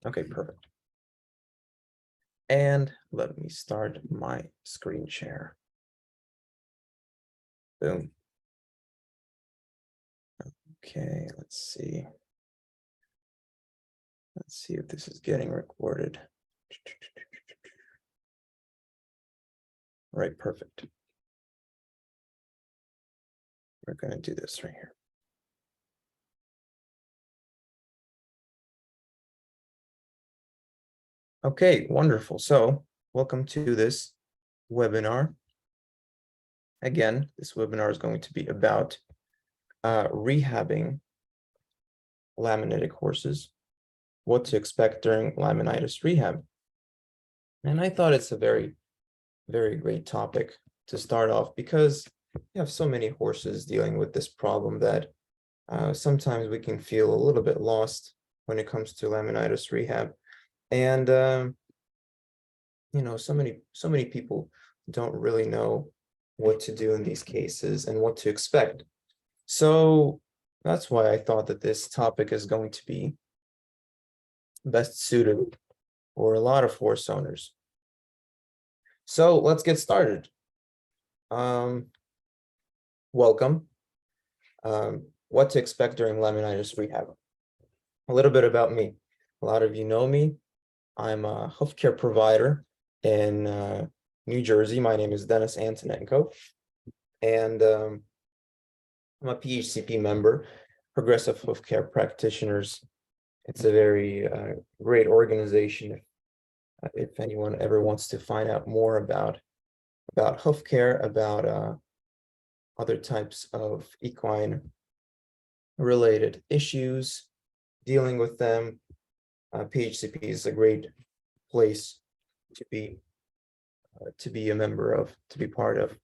Okay, perfect. And let me start my screen share. Boom. Okay, let's see. Let's see if this is getting recorded. Right, perfect. We're going to do this right here. Okay, wonderful. So welcome to this webinar. Again, this webinar is going to be about rehabbing laminitic horses, what to expect during laminitis rehab. And I thought it's a very, very great topic to start off because you have so many horses dealing with this problem that sometimes we can feel a little bit lost when it comes to laminitis rehab. And you know, so many people don't really know what to do in these cases and what to expect. So that's why I thought that this topic is going to be best suited for a lot of horse owners. So let's get started. Welcome. What to expect during laminitis rehab. A little bit about me. A lot of you know me. I'm a healthcare provider in New Jersey. My name is Dennis Antonenko, and I'm a PHCP member, Progressive Healthcare Practitioners. It's a very great organization. If anyone ever wants to find out more about healthcare, about other types of equine related issues, dealing with them, PHCP is a great place to be a member of, to be part of.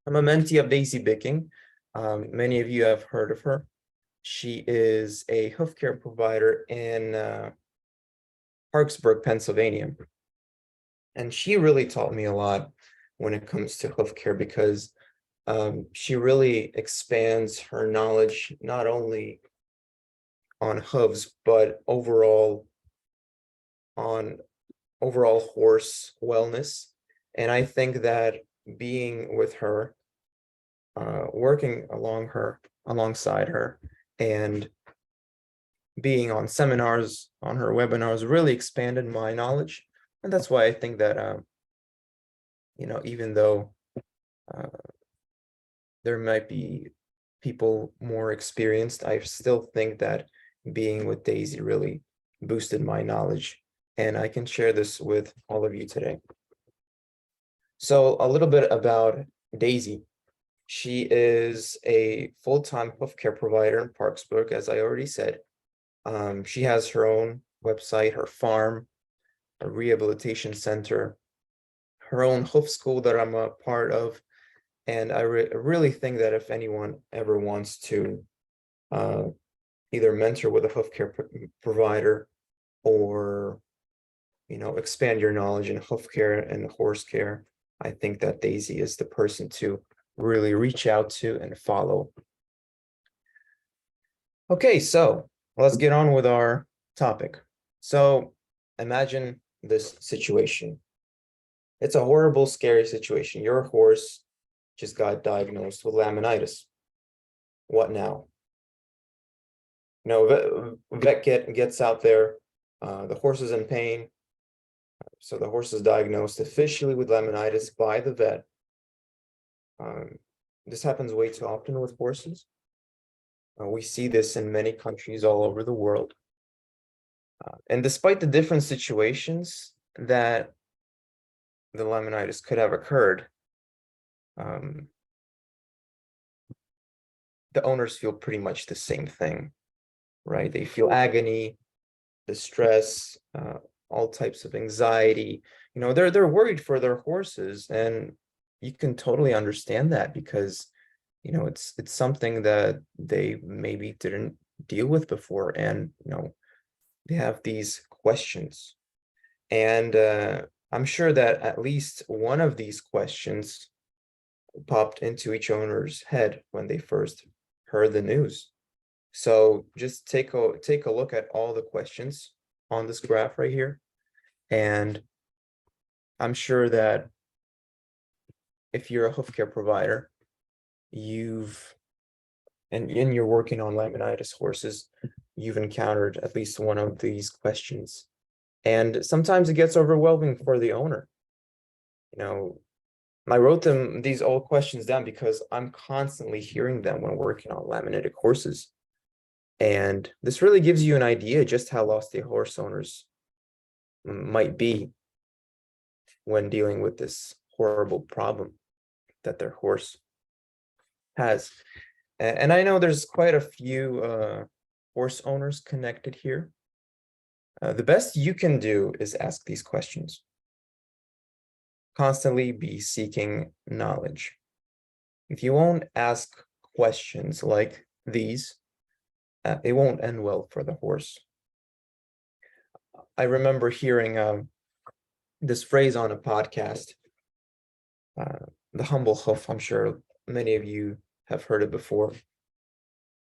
I'm a mentee of Daisy Bicking. Many of you have heard of her. She is a healthcare provider in Parksburg, Pennsylvania. And she really taught me a lot when it comes to healthcare because she really expands her knowledge, not only on hooves, but overall on horse wellness. And I think that being with her, working alongside her, and being on seminars, on her webinars, really expanded my knowledge. And that's why I think that, you know, even though there might be people more experienced, I still think that being with Daisy really boosted my knowledge. And I can share this with all of you today. So a little bit about Daisy. She is a full-time healthcare provider in Parksburg, as I already said. She has her own website, her farm, a rehabilitation center, her own hoof school that I'm a part of. And I really think that if anyone ever wants to either mentor with a healthcare provider or, you know, expand your knowledge in healthcare and horse care, I think that Daisy is the person to really reach out to and follow. Okay, so let's get on with our topic. So imagine this situation. It's a horrible, scary situation. Your horse just got diagnosed with laminitis. What now? You know, vet gets out there, the horse is in pain. So the horse is diagnosed officially with laminitis by the vet. This happens way too often with horses. We see this in many countries all over the world. And despite the different situations that the laminitis could have occurred, the owners feel pretty much the same thing, right? They feel agony, distress, all types of anxiety. You know, they're worried for their horses, and you can totally understand that because, you know, it's something that they maybe didn't deal with before, and you know, they have these questions. And I'm sure that at least one of these questions popped into each owner's head when they first heard the news. So just take a look at all the questions on this graph right here. And I'm sure that if you're a hoof care provider, and you're working on laminitis horses, you've encountered at least one of these questions. And sometimes it gets overwhelming for the owner. I wrote these old questions down because I'm constantly hearing them when working on laminitic horses. And this really gives you an idea just how lost the horse owners might be when dealing with this horrible problem that their horse has. And I know there's quite a few horse owners connected here. The best you can do is ask these questions. Constantly be seeking knowledge. If you won't ask questions like these, it won't end well for the horse. I remember hearing this phrase on a podcast, the humble hoof. I'm sure many of you have heard it before.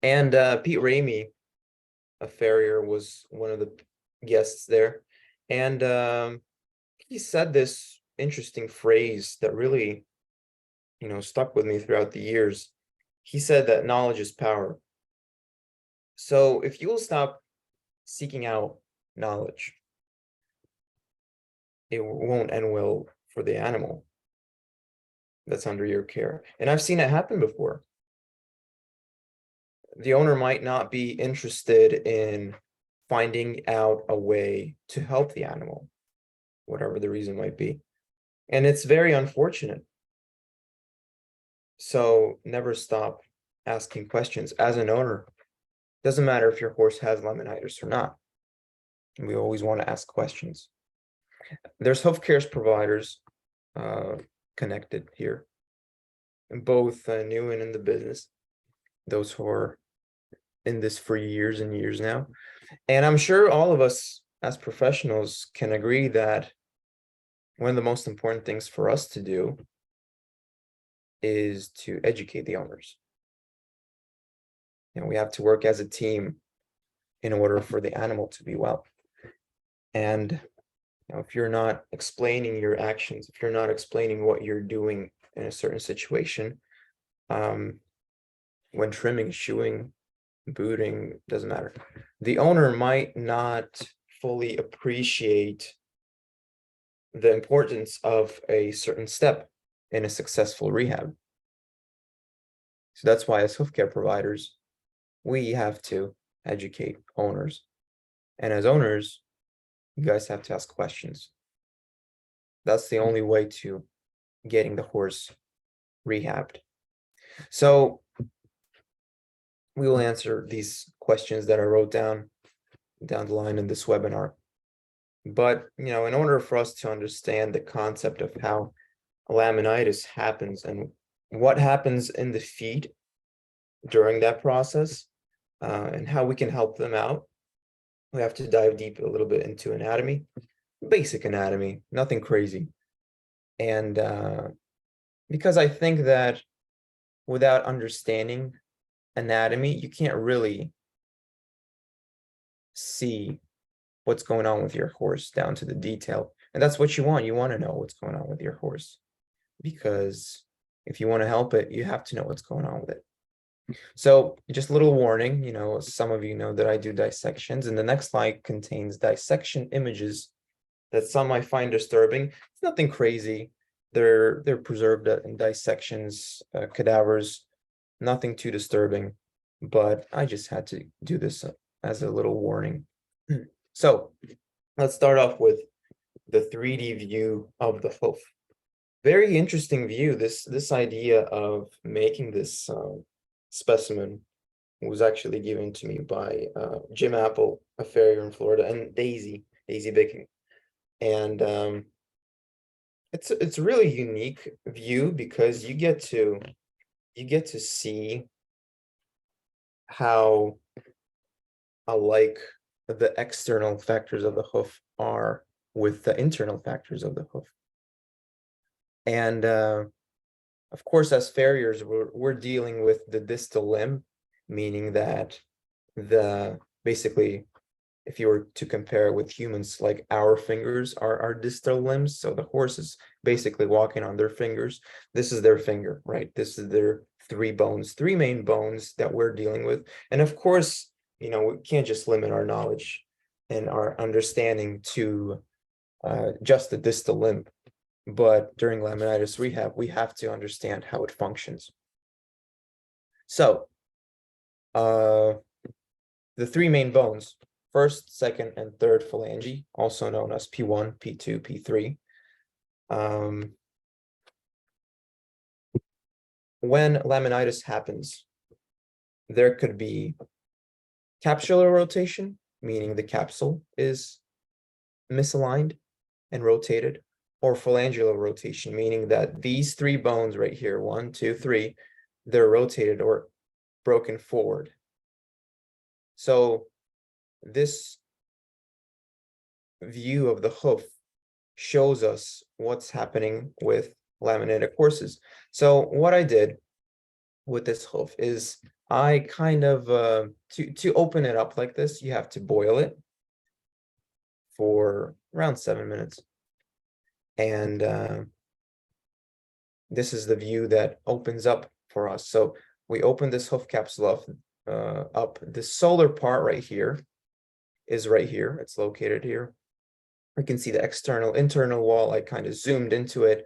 And Pete Ramey, a farrier, was one of the guests there. And he said this interesting phrase that really, stuck with me throughout the years. He said that knowledge is power. So if you will stop seeking out knowledge, it won't end well for the animal that's under your care. And I've seen it happen before. The owner might not be interested in finding out a way to help the animal, whatever the reason might be. And it's very unfortunate. So never stop asking questions. As an owner, doesn't matter if your horse has laminitis or not. We always want to ask questions. There's hoof care providers connected here, both new and in the business, those who are in this for years and years now. And I'm sure all of us as professionals can agree that one of the most important things for us to do is to educate the owners. We have to work as a team in order for the animal to be well. And if you're not explaining your actions, if you're not explaining what you're doing in a certain situation, when trimming, shoeing, booting, doesn't matter. The owner might not fully appreciate the importance of a certain step in a successful rehab. So that's why as hoof care providers, we have to educate owners. And as owners, you guys have to ask questions. That's the only way to getting the horse rehabbed. So we will answer these questions that I wrote down the line in this webinar. But, in order for us to understand the concept of how laminitis happens and what happens in the feet during that process, and how we can help them out, we have to dive deep a little bit into anatomy, basic anatomy, nothing crazy. And because I think that without understanding anatomy, you can't really see what's going on with your horse down to the detail. And that's what you want. You want to know what's going on with your horse, because if you want to help it, you have to know what's going on with it. So just a little warning, some of you know that I do dissections, and the next slide contains dissection images that some might find disturbing. It's nothing crazy. They're preserved in dissections, cadavers, nothing too disturbing, but I just had to do this as a little warning. So let's start off with the 3D view of the hoof. Very interesting view. This idea of making this specimen was actually given to me by Jim Apple, a farrier in Florida, and Daisy Bicking. And it's a really unique view because you get to see how alike the external factors of the hoof are with the internal factors of the hoof. And of course, as farriers, we're dealing with the distal limb, meaning that basically if you were to compare with humans, like our fingers are our distal limbs. So the horse is basically walking on their fingers. This is their finger, right? This is their three main bones that we're dealing with. And of course, we can't just limit our knowledge and our understanding to just the distal limb. But during laminitis rehab, we have to understand how it functions. So the three main bones, first, second, and third phalange, also known as P1, P2, P3. When laminitis happens, there could be capsular rotation, meaning the capsule is misaligned and rotated, or phalangeal rotation, meaning that these three bones right here, 1, 2, 3, they're rotated or broken forward. So this view of the hoof shows us what's happening with laminitic horses. So what I did with this hoof is I kind of, to open it up like this, you have to boil it for around 7 minutes. And this is the view that opens up for us. So we open this hoof capsule up. The solar part right here is right here. It's located here. You can see the internal wall. I kind of zoomed into it.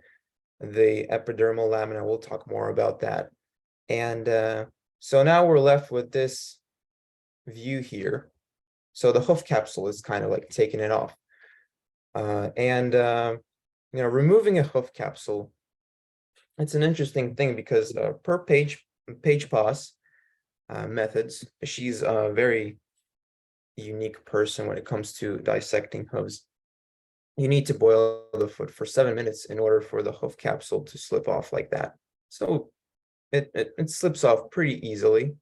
The epidermal lamina, we'll talk more about that. And so now we're left with this view here. So the hoof capsule is kind of like taking it off. Removing a hoof capsule, it's an interesting thing because per Page Pass methods, she's a very unique person when it comes to dissecting hooves. You need to boil the foot for 7 minutes in order for the hoof capsule to slip off like that. So it slips off pretty easily.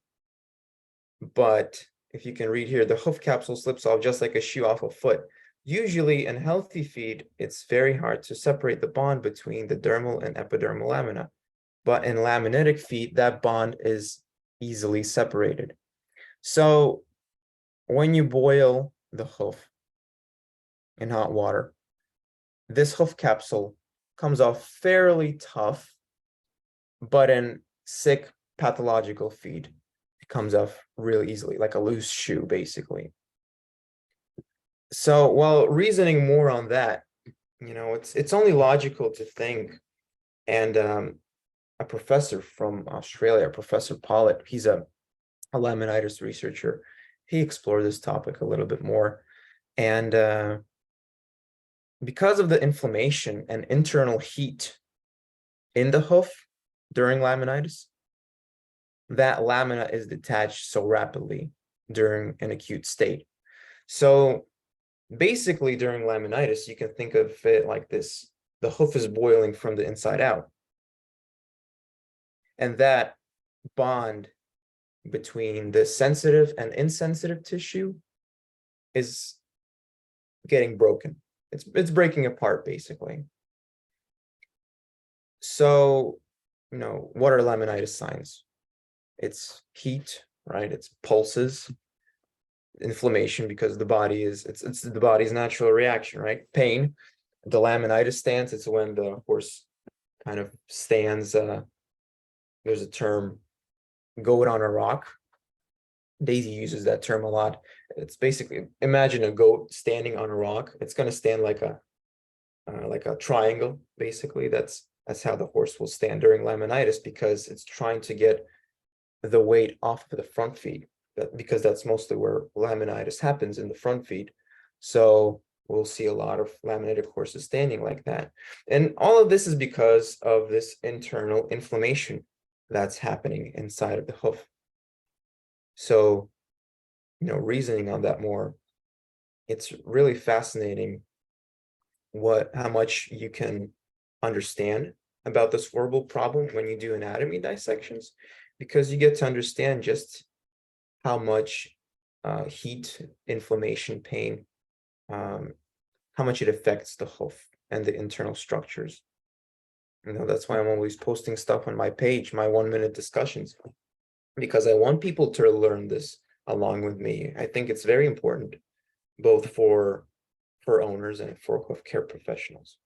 But if you can read here, the hoof capsule slips off just like a shoe off a foot. Usually in healthy feet, it's very hard to separate the bond between the dermal and epidermal lamina. But in laminitic feet, that bond is easily separated. So when you boil the hoof in hot water, this hoof capsule comes off fairly tough, but in sick pathological feet, it comes off really easily, like a loose shoe, basically. So while reasoning more on that, it's only logical to think, and a professor from Australia, Professor Pollitt, he's a laminitis researcher, he explored this topic a little bit more. And because of the inflammation and internal heat in the hoof during laminitis, that lamina is detached so rapidly during an acute state. So basically during laminitis, you can think of it like this. The hoof is boiling from the inside out. And that bond between the sensitive and insensitive tissue is getting broken. It's breaking apart, basically. So, what are laminitis signs? It's heat, right? It's pulses, inflammation, because the body is, it's the body's natural reaction, right? Pain, the laminitis stance, it's when the horse kind of stands, there's a term, goat on a rock. Daisy uses that term a lot. It's basically, imagine a goat standing on a rock. It's going to stand like a triangle, basically. That's how the horse will stand during laminitis, because it's trying to get the weight off of the front feet, because that's mostly where laminitis happens, in the front feet. So we'll see a lot of laminitic horses standing like that. And all of this is because of this internal inflammation that's happening inside of the hoof. So, reasoning on that more, it's really fascinating how much you can understand about this horrible problem when you do anatomy dissections, because you get to understand just how much heat, inflammation, pain, how much it affects the hoof and the internal structures. That's why I'm always posting stuff on my page, my 1-minute discussions, because I want people to learn this along with me. I think it's very important. both for owners and for healthcare professionals.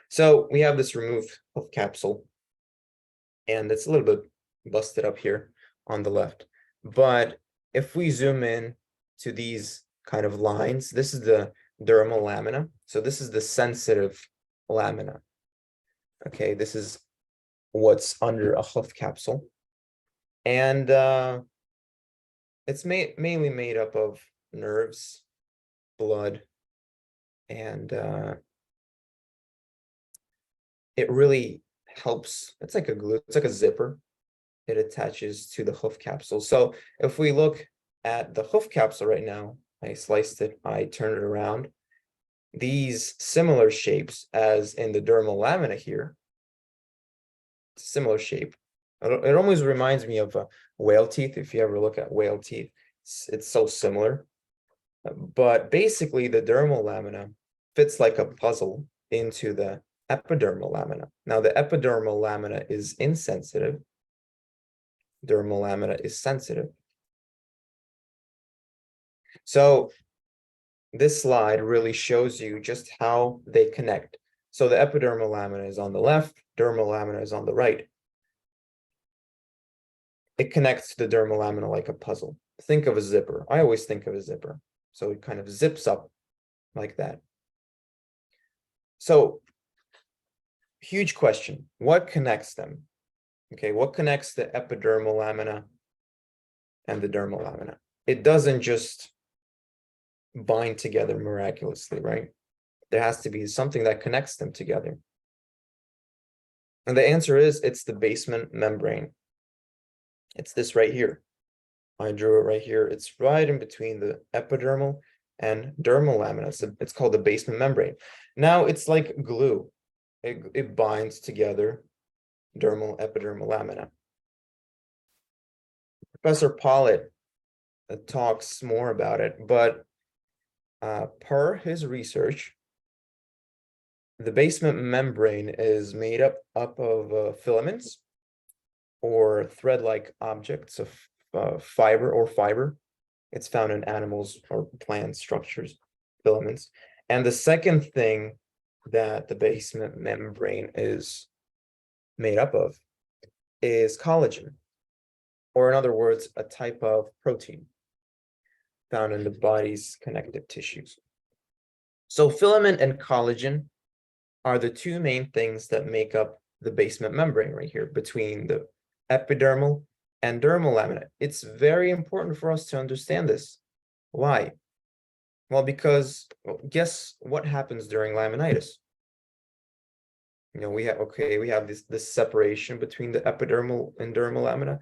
So we have this removed hoof capsule, and it's a little bit busted up here on the left. But if we zoom in to these kind of lines, this is the dermal lamina. So this is the sensitive lamina. Okay, this is what's under a hoof capsule. And it's mainly made up of nerves, blood, and it really helps. It's like a glue, it's like a zipper. It attaches to the hoof capsule. So if we look at the hoof capsule right now, I sliced it, I turned it around. These similar shapes as in the dermal lamina here, similar shape. It almost reminds me of whale teeth. If you ever look at whale teeth, it's so similar. But basically, the dermal lamina fits like a puzzle into the epidermal lamina. Now, the epidermal lamina is insensitive. Dermal lamina is sensitive. So this slide really shows you just how they connect. So the epidermal lamina is on the left, dermal lamina is on the right. It connects to the dermal lamina like a puzzle. Think of a zipper. I always think of a zipper. So it kind of zips up like that. So, huge question. What connects them? Okay, what connects the epidermal lamina and the dermal lamina? It doesn't just bind together miraculously, right? There has to be something that connects them together. And the answer is it's the basement membrane. It's this right here. I drew it right here. It's right in between the epidermal and dermal lamina. It's called the basement membrane. Now it's like glue. It binds together dermal, epidermal lamina. Professor Pollitt talks more about it, but per his research, the basement membrane is made up of filaments or thread-like objects of fiber. It's found in animals or plant structures, filaments. And the second thing that the basement membrane is made up of is collagen, or in other words, a type of protein found in the body's connective tissues. So filament and collagen are the two main things that make up the basement membrane right here between the epidermal and dermal lamina. It's very important for us to understand this. Why? Well, because guess what happens during laminitis? You know, we have this separation between the epidermal and dermal lamina,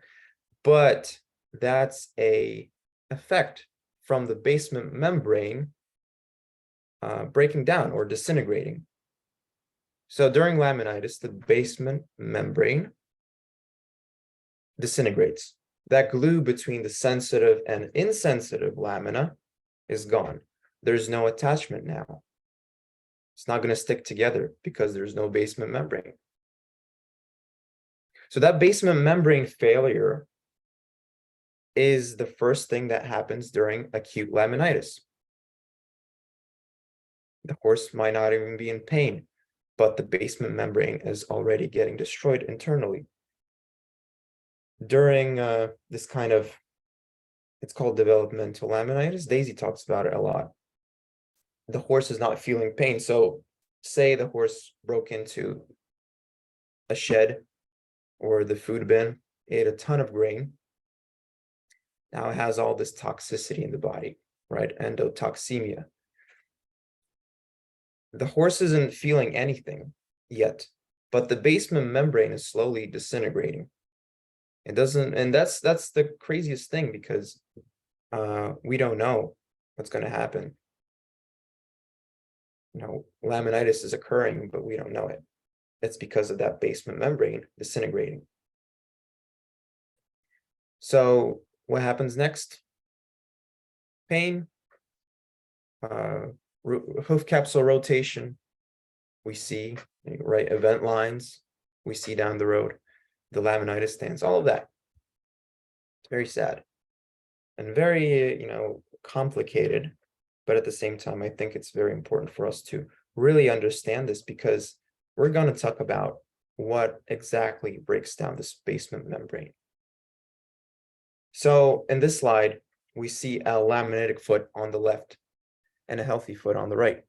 but that's a effect from the basement membrane breaking down or disintegrating. So during laminitis, the basement membrane disintegrates. That glue between the sensitive and insensitive lamina is gone. There's no attachment now. It's not going to stick together because there's no basement membrane. So that basement membrane failure is the first thing that happens during acute laminitis. The horse might not even be in pain, but the basement membrane is already getting destroyed internally. During this kind of, it's called developmental laminitis. Daisy talks about it a lot. The horse is not feeling pain. So say the horse broke into a shed or the food bin, ate a ton of grain. Now it has all this toxicity in the body, right? Endotoxemia. The horse isn't feeling anything yet, but the basement membrane is slowly disintegrating. It doesn't, and that's the craziest thing because we don't know what's going to happen. You know, laminitis is occurring, but we don't know it. It's because of that basement membrane disintegrating. So what happens next? Pain, hoof capsule rotation. We see, right, event lines. We see down the road, the laminitis stance, all of that. It's very sad and very, complicated, but at the same time, I think it's very important for us to really understand this, because we're going to talk about what exactly breaks down this basement membrane. So in this slide, we see a laminitic foot on the left and a healthy foot on the right.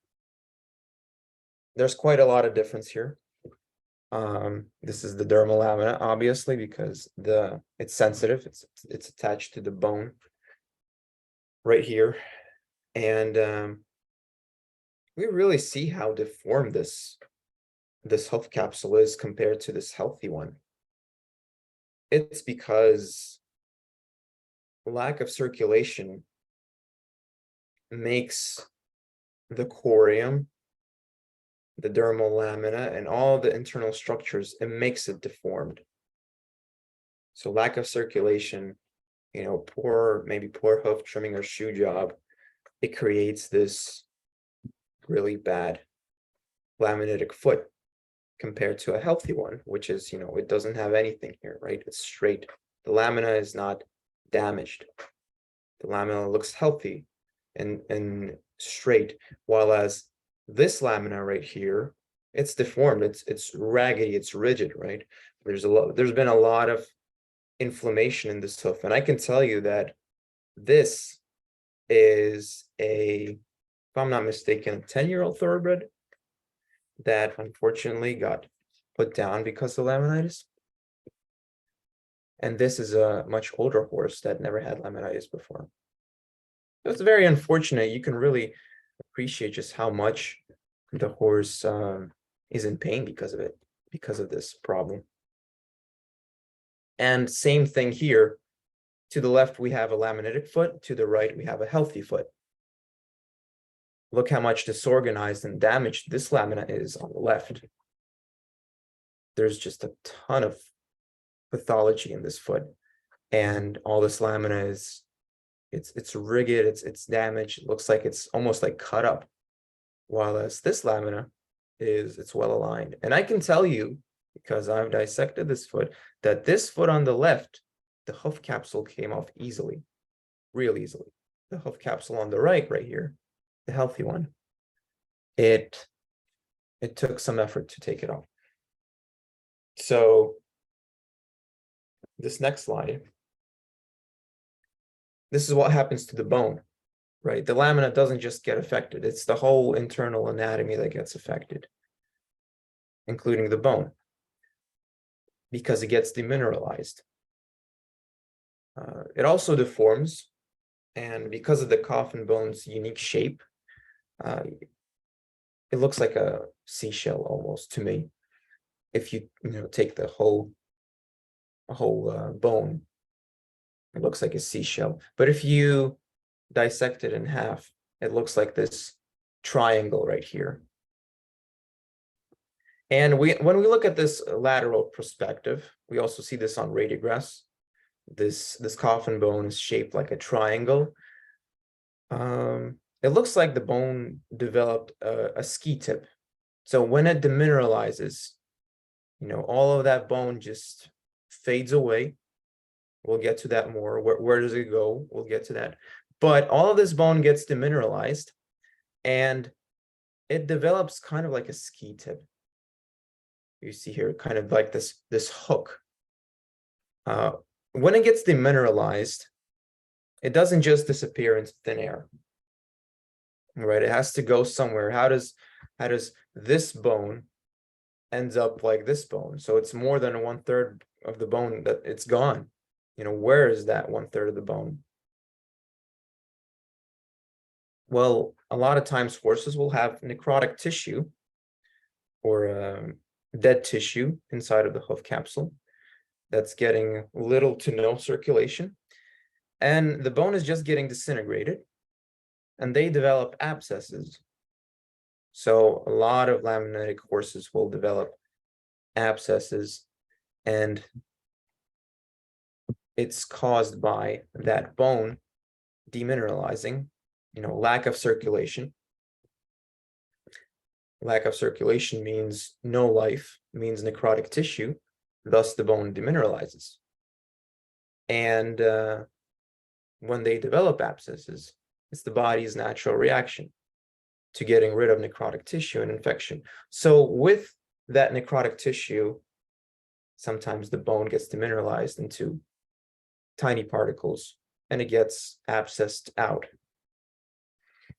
There's quite a lot of difference here. This is the dermal lamina, obviously, because it's sensitive. It's attached to the bone right here, and we really see how deformed this hoof capsule is compared to this healthy one. It's because lack of circulation makes the corium, the dermal lamina, and all the internal structures, it makes it deformed. So lack of circulation, maybe poor hoof trimming or shoe job, it creates this really bad laminitic foot compared to a healthy one, which is, it doesn't have anything here, right? It's straight. The lamina is not damaged. The lamina looks healthy and straight, while as this lamina right here, it's deformed, it's raggedy, it's rigid, right? There's been a lot of inflammation in this hoof, and I can tell you that this is if I'm not mistaken, a 10-year-old thoroughbred that unfortunately got put down because of laminitis. And this is a much older horse that never had laminitis before. So it's very unfortunate. You can really appreciate just how much the horse is in pain because of it, because of this problem. And same thing here. To the left, we have a laminitic foot. To the right, we have a healthy foot. Look how much disorganized and damaged this lamina is on the left. There's just a ton of pathology in this foot, and all this lamina is it's rigid, it's damaged. It looks like it's almost like cut up, while as this lamina it's well aligned. And I can tell you, because I've dissected this foot, that this foot on the left, the hoof capsule came off easily, real easily. The hoof capsule on the right here, the healthy one, it took some effort to take it off. So this next slide, this is what happens to the bone, right? The lamina doesn't just get affected, it's the whole internal anatomy that gets affected, including the bone, because it gets demineralized. It also deforms, and because of the coffin bone's unique shape, it looks like a seashell almost to me. If you take the whole bone, it looks like a seashell. But if you dissect it in half, it looks like this triangle right here. And when we look at this lateral perspective, we also see this on radiographs. This coffin bone is shaped like a triangle. It looks like the bone developed a ski tip. So when it demineralizes, all of that bone just fades away. We'll get to that more. Where does it go? We'll get to that. But all of this bone gets demineralized, and it develops kind of like a ski tip. You see here, kind of like this hook. When it gets demineralized, it doesn't just disappear into thin air, right? It has to go somewhere. How does this bone ends up like this bone? So it's more than 1/3 of the bone that it's gone. Where is that 1/3 of the bone? Well, a lot of times horses will have necrotic tissue or dead tissue inside of the hoof capsule that's getting little to no circulation, and the bone is just getting disintegrated, and they develop abscesses. So a lot of laminitic horses will develop abscesses, and it's caused by that bone demineralizing, lack of circulation. Lack of circulation means no life, means necrotic tissue, thus the bone demineralizes. And when they develop abscesses, It's the body's natural reaction to getting rid of necrotic tissue and infection. So with that necrotic tissue, sometimes the bone gets demineralized into tiny particles and it gets abscessed out.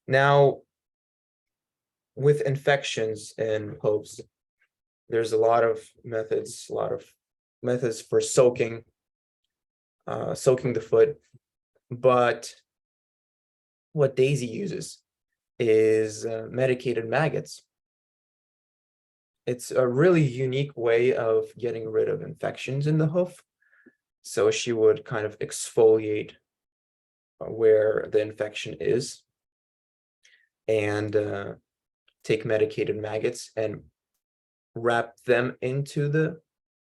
Now, with infections in hooves, there's a lot of methods for soaking the foot, but what Daisy uses is medicated maggots. It's a really unique way of getting rid of infections in the hoof. So she would kind of exfoliate where the infection is and take medicated maggots and wrap them into the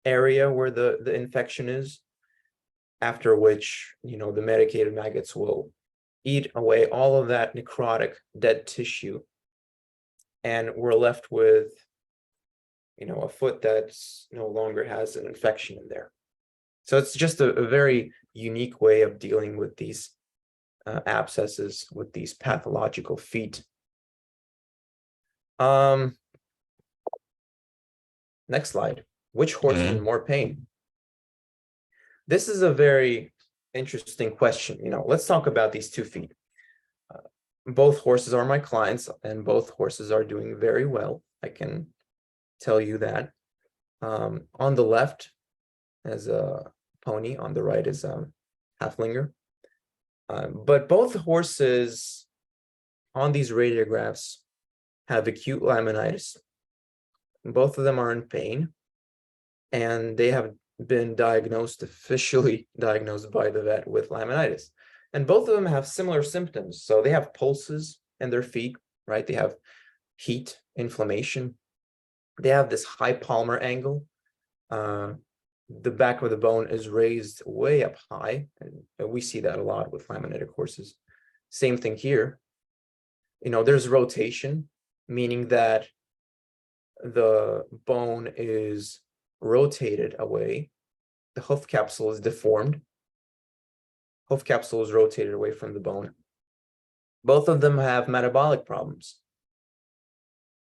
area where the infection is, after which, the medicated maggots will eat away all of that necrotic dead tissue, and we're left with a foot that's no longer has an infection in there. So it's just a very unique way of dealing with these abscesses, with these pathological feet. Next slide. Which horse is in more pain? This is a very interesting question. Let's talk about these 2 feet. Both horses are my clients, and both horses are doing very well. I can tell you that. On the left is a pony, on the right is a halflinger. But both horses on these radiographs have acute laminitis. Both of them are in pain, and they have been officially diagnosed by the vet with laminitis. And both of them have similar symptoms. So they have pulses in their feet, right? They have heat, inflammation. They have this high palmar angle. The back of the bone is raised way up high. And we see that a lot with laminitic horses. Same thing here. There's rotation, meaning that the bone is rotated away. The hoof capsule is deformed. Hoof capsule is rotated away from the bone. Both of them have metabolic problems.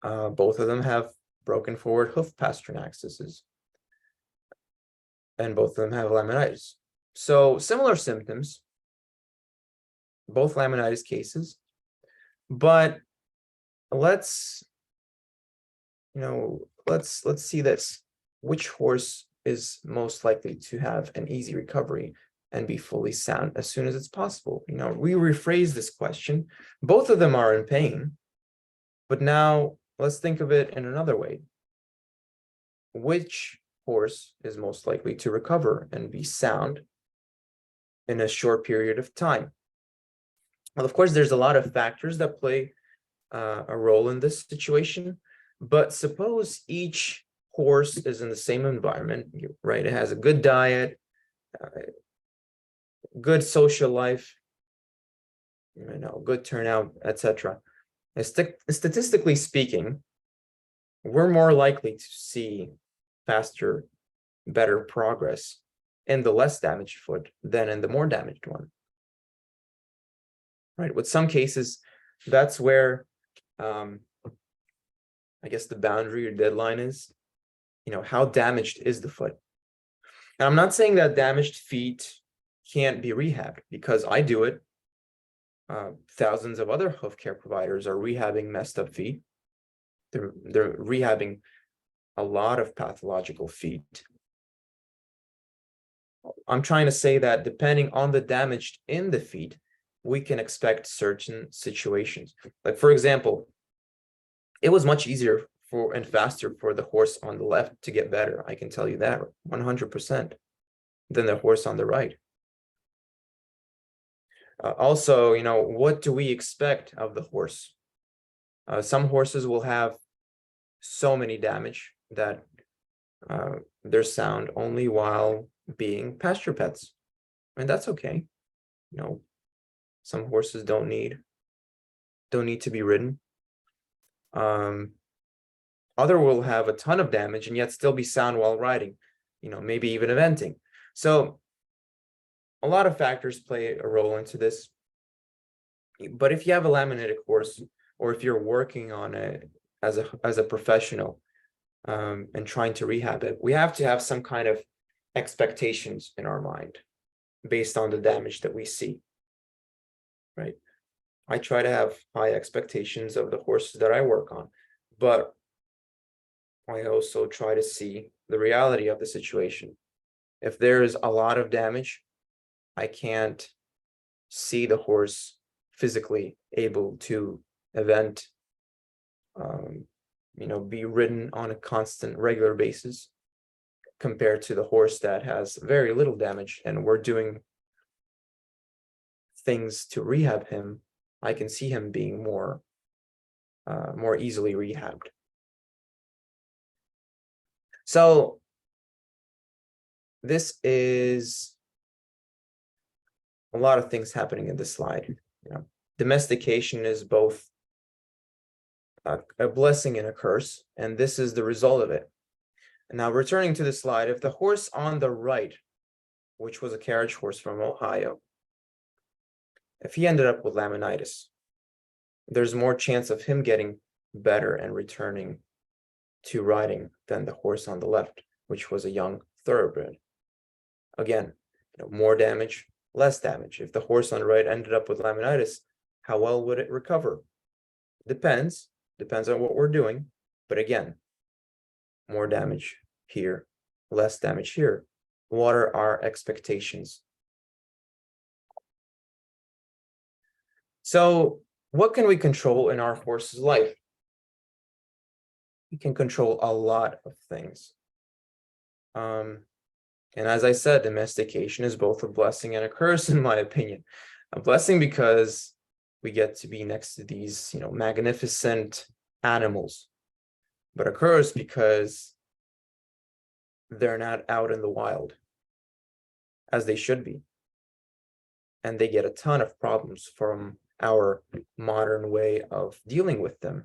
Both of them have broken forward hoof pasternaxis. And both of them have laminitis. So similar symptoms, both laminitis cases. But let's see this. Which horse is most likely to have an easy recovery and be fully sound as soon as it's possible? We rephrase this question. Both of them are in pain, but now let's think of it in another way. Which horse is most likely to recover and be sound in a short period of time? Well, of course, there's a lot of factors that play a role in this situation, but suppose each horse is in the same environment, right? It has a good diet, good social life, good turnout, etc. Statistically speaking, we're more likely to see faster, better progress in the less damaged foot than in the more damaged one. Right? With some cases, that's where I guess the boundary or deadline is. How damaged is the foot? And I'm not saying that damaged feet can't be rehabbed, because I do it. Thousands of other healthcare providers are rehabbing messed up feet. They're rehabbing a lot of pathological feet. I'm trying to say that depending on the damage in the feet, we can expect certain situations. Like, for example, it was much easier and faster for the horse on the left to get better. I can tell you that 100% than the horse on the right. Also, what do we expect of the horse? Some horses will have so many damage that they're sound only while being pasture pets, and that's okay. Some horses don't need to be ridden. Other will have a ton of damage and yet still be sound while riding, maybe even eventing. So a lot of factors play a role into this. But if you have a laminitic horse, or if you're working on it as a professional, and trying to rehab it, we have to have some kind of expectations in our mind based on the damage that we see, right? I try to have high expectations of the horses that I work on, but I also try to see the reality of the situation. If there is a lot of damage, I can't see the horse physically able to event, be ridden on a constant, regular basis, compared to the horse that has very little damage and we're doing things to rehab him. I can see him being more easily rehabbed. So this is a lot of things happening in this slide. Domestication is both a blessing and a curse, and this is the result of it. Now, returning to the slide, if the horse on the right, which was a carriage horse from Ohio, if he ended up with laminitis, there's more chance of him getting better and returning to riding than the horse on the left, which was a young thoroughbred. Again, more damage, less damage. If the horse on the right ended up with laminitis, how well would it recover? Depends on what we're doing. But again, more damage here, less damage here. What are our expectations? So what can we control in our horse's life? We can control a lot of things. And as I said, domestication is both a blessing and a curse, in my opinion. A blessing because we get to be next to these, magnificent animals, but a curse because they're not out in the wild as they should be. And they get a ton of problems from our modern way of dealing with them.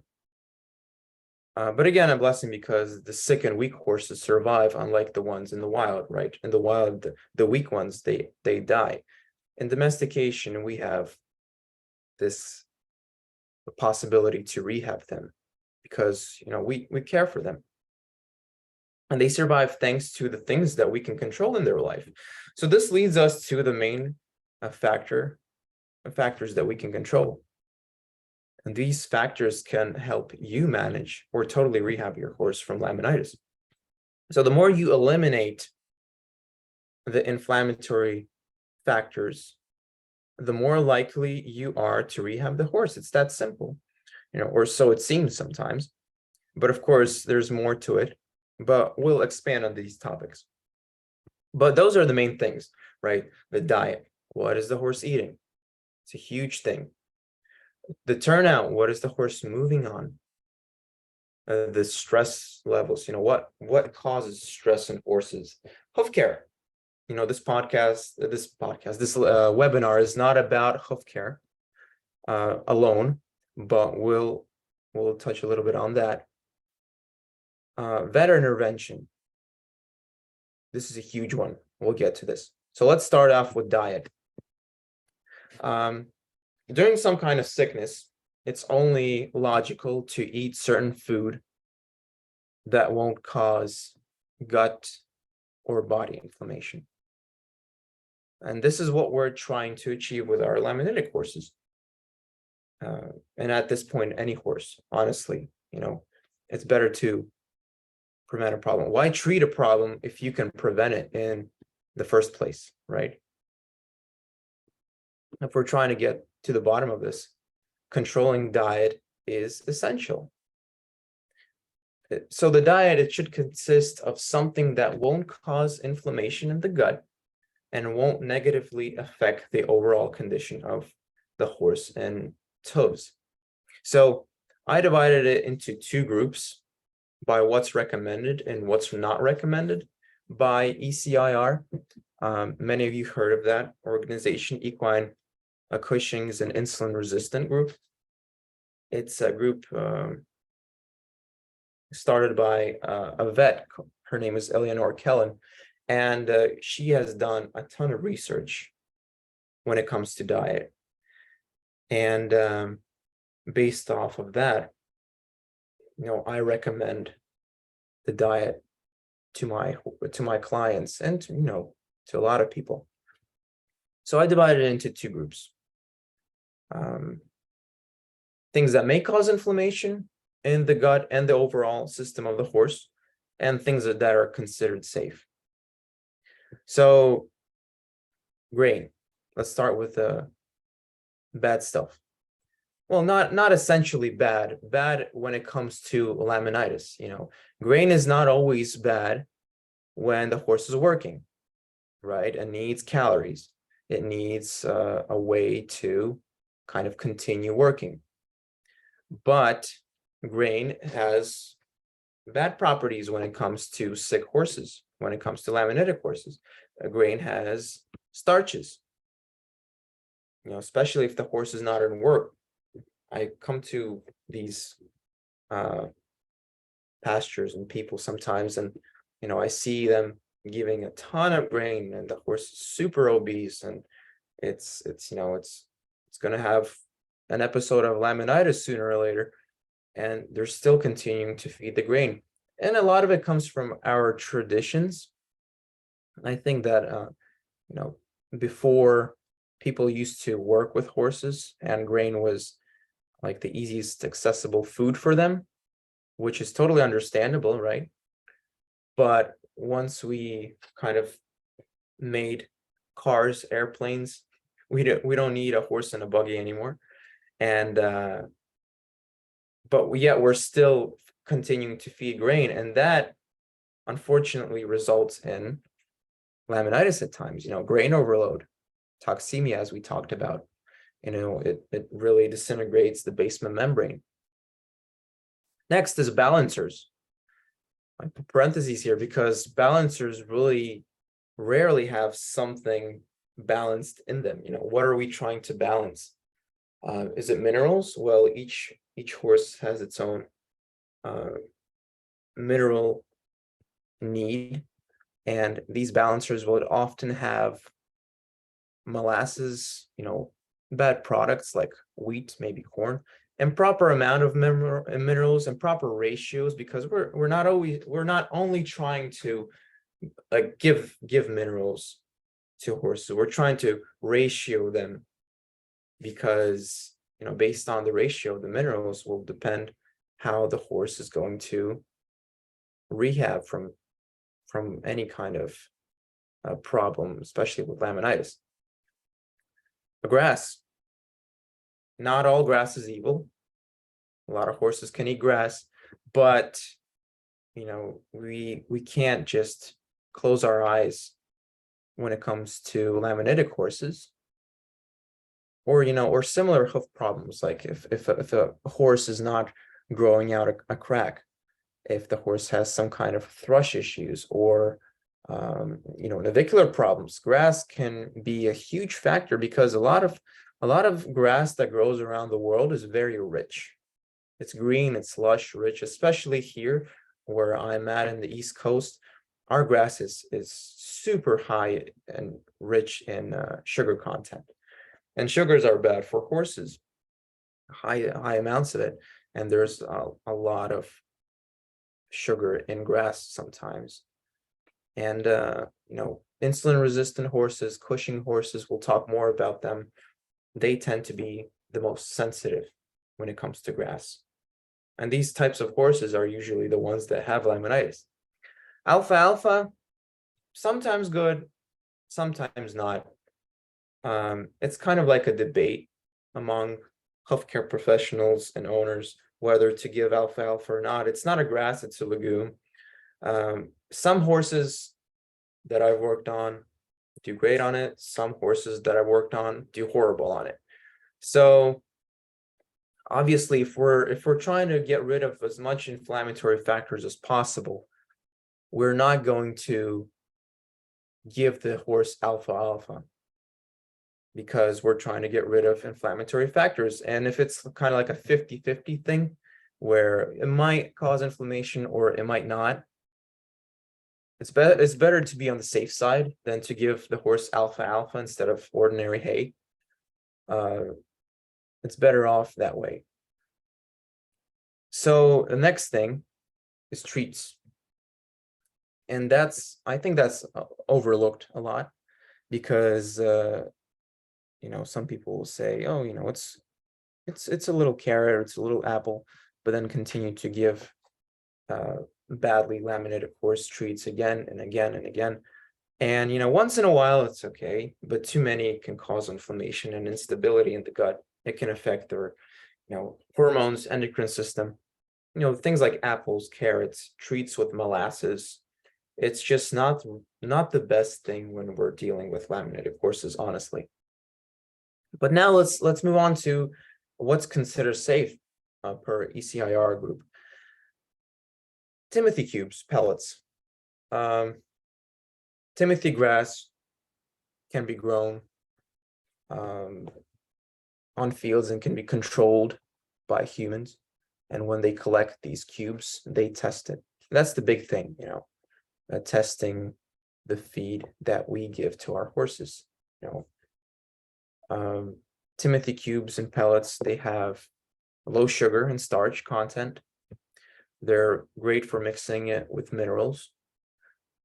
But again, a blessing because the sick and weak horses survive, unlike the ones in the wild, right? In the wild, the weak ones, they die. In domestication, we have this possibility to rehab them because, we care for them. And they survive thanks to the things that we can control in their life. So this leads us to the main factors that we can control. And these factors can help you manage or totally rehab your horse from laminitis. So the more you eliminate the inflammatory factors, the more likely you are to rehab the horse. It's that simple, or so it seems sometimes. But of course, there's more to it, but we'll expand on these topics. But those are the main things, right? The diet. What is the horse eating? It's a huge thing. The turnout, what is the horse moving on? The stress levels, what causes stress in horses? Hoof care. This webinar is not about hoof care alone, but we'll touch a little bit on that. Vet intervention. This is a huge one. We'll get to this. So let's start off with diet. During some kind of sickness, it's only logical to eat certain food that won't cause gut or body inflammation. And this is what we're trying to achieve with our laminitic horses. And at this point, any horse, honestly, it's better to prevent a problem. Why treat a problem if you can prevent it in the first place, right? If we're trying to get to the bottom of this, controlling diet is essential. So the diet, it should consist of something that won't cause inflammation in the gut and won't negatively affect the overall condition of the horse and hooves. So I divided it into two groups by what's recommended and what's not recommended by ECIR. Many of you heard of that organization, Equine Cushing's and Insulin Resistant Group. It's a group started by a vet. Her name is Eleanor Kellen, and she has done a ton of research when it comes to diet. And based off of that, I recommend the diet to my clients and to a lot of people. So I divided it into two groups. Things that may cause inflammation in the gut and the overall system of the horse, and things that are considered safe. So grain, let's start with the bad stuff. Well, not essentially bad when it comes to laminitis. Grain is not always bad when the horse is working, right? It needs calories. It needs a way to kind of continue working. But grain has bad properties when it comes to sick horses, when it comes to laminitic horses. Grain has starches, especially if the horse is not in work. I come to these pastures and people sometimes, and I see them giving a ton of grain, and the horse is super obese, and it's going to have an episode of laminitis sooner or later, and they're still continuing to feed the grain. And a lot of it comes from our traditions. I think that before, people used to work with horses, and grain was like the easiest accessible food for them, which is totally understandable, right? But once we kind of made cars, airplanes, we don't need a horse and a buggy anymore. And but yet we're still continuing to feed grain, and that unfortunately results in laminitis at times. Grain overload, toxemia, as we talked about. It really disintegrates the basement membrane. Next is balancers. I put parentheses here because balancers really rarely have something balanced in them. What are we trying to balance? Is it minerals? Well, each horse has its own mineral need, and these balancers would often have molasses, bad products like wheat, maybe corn, and proper amount of minerals and proper ratios, because we're not only trying to give minerals to horses, we're trying to ratio them, because based on the ratio, the minerals will depend how the horse is going to rehab from any kind of problem, especially with laminitis. Grass. Not all grass is evil. A lot of horses can eat grass, but we can't just close our eyes when it comes to laminitic horses, or similar hoof problems, like if a horse is not growing out a crack, if the horse has some kind of thrush issues, or navicular problems. Grass can be a huge factor, because a lot of grass that grows around the world is very rich. It's green, it's lush, rich, especially here where I'm at in the East Coast. Our grass is super high and rich in sugar content, and sugars are bad for horses, high amounts of it. And there's a lot of sugar in grass sometimes. And insulin resistant horses, Cushing horses, we'll talk more about them. They tend to be the most sensitive when it comes to grass. And these types of horses are usually the ones that have laminitis. Alfalfa, sometimes good, sometimes not. It's kind of like a debate among healthcare professionals and owners whether to give alfalfa or not. It's not a grass, it's a legume. Some horses that I've worked on do great on it. Some horses that I've worked on do horrible on it. So obviously, if we're trying to get rid of as much inflammatory factors as possible, we're not going to give the horse alfalfa, because we're trying to get rid of inflammatory factors. And if it's kind of like a 50-50 thing, where it might cause inflammation or it might not, it's better to be on the safe side than to give the horse alfalfa instead of ordinary hay. It's better off that way. So the next thing is treats. And I think that's overlooked a lot, because some people will say, oh, it's a little carrot, it's a little apple, but then continue to give badly laminated horse treats again and again and again. And once in a while it's okay, but too many can cause inflammation and instability in the gut. It can affect their hormones, endocrine system. Things like apples, carrots, treats with molasses. It's just not the best thing when we're dealing with laminated horses, honestly. But now let's move on to what's considered safe per ECIR group. Timothy cubes, pellets. Timothy grass can be grown on fields and can be controlled by humans. And when they collect these cubes, they test it. That's the big thing, testing the feed that we give to our horses. Timothy cubes and pellets, they have low sugar and starch content. They're great for mixing it with minerals.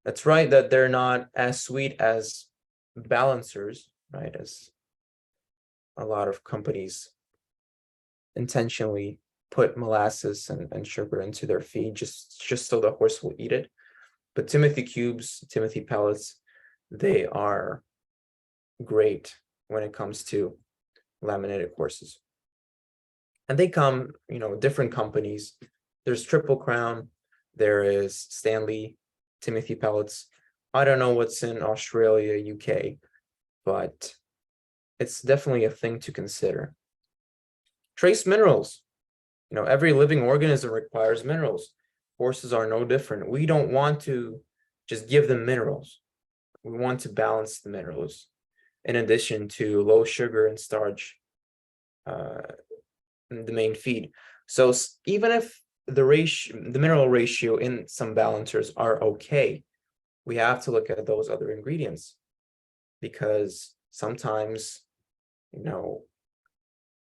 That's right, that they're not as sweet as balancers, right? As a lot of companies intentionally put molasses and sugar into their feed just so the horse will eat it. But Timothy cubes, Timothy pellets, they are great when it comes to laminated horses. And they come, different companies. There's Triple Crown, there is Stanley Timothy pellets. I don't know what's in Australia, UK, but it's definitely a thing to consider. Trace minerals. Every living organism requires minerals. Horses are no different. We don't want to just give them minerals. We want to balance the minerals in addition to low sugar and starch in the main feed. So even if the mineral ratio in some balancers are okay, we have to look at those other ingredients, because sometimes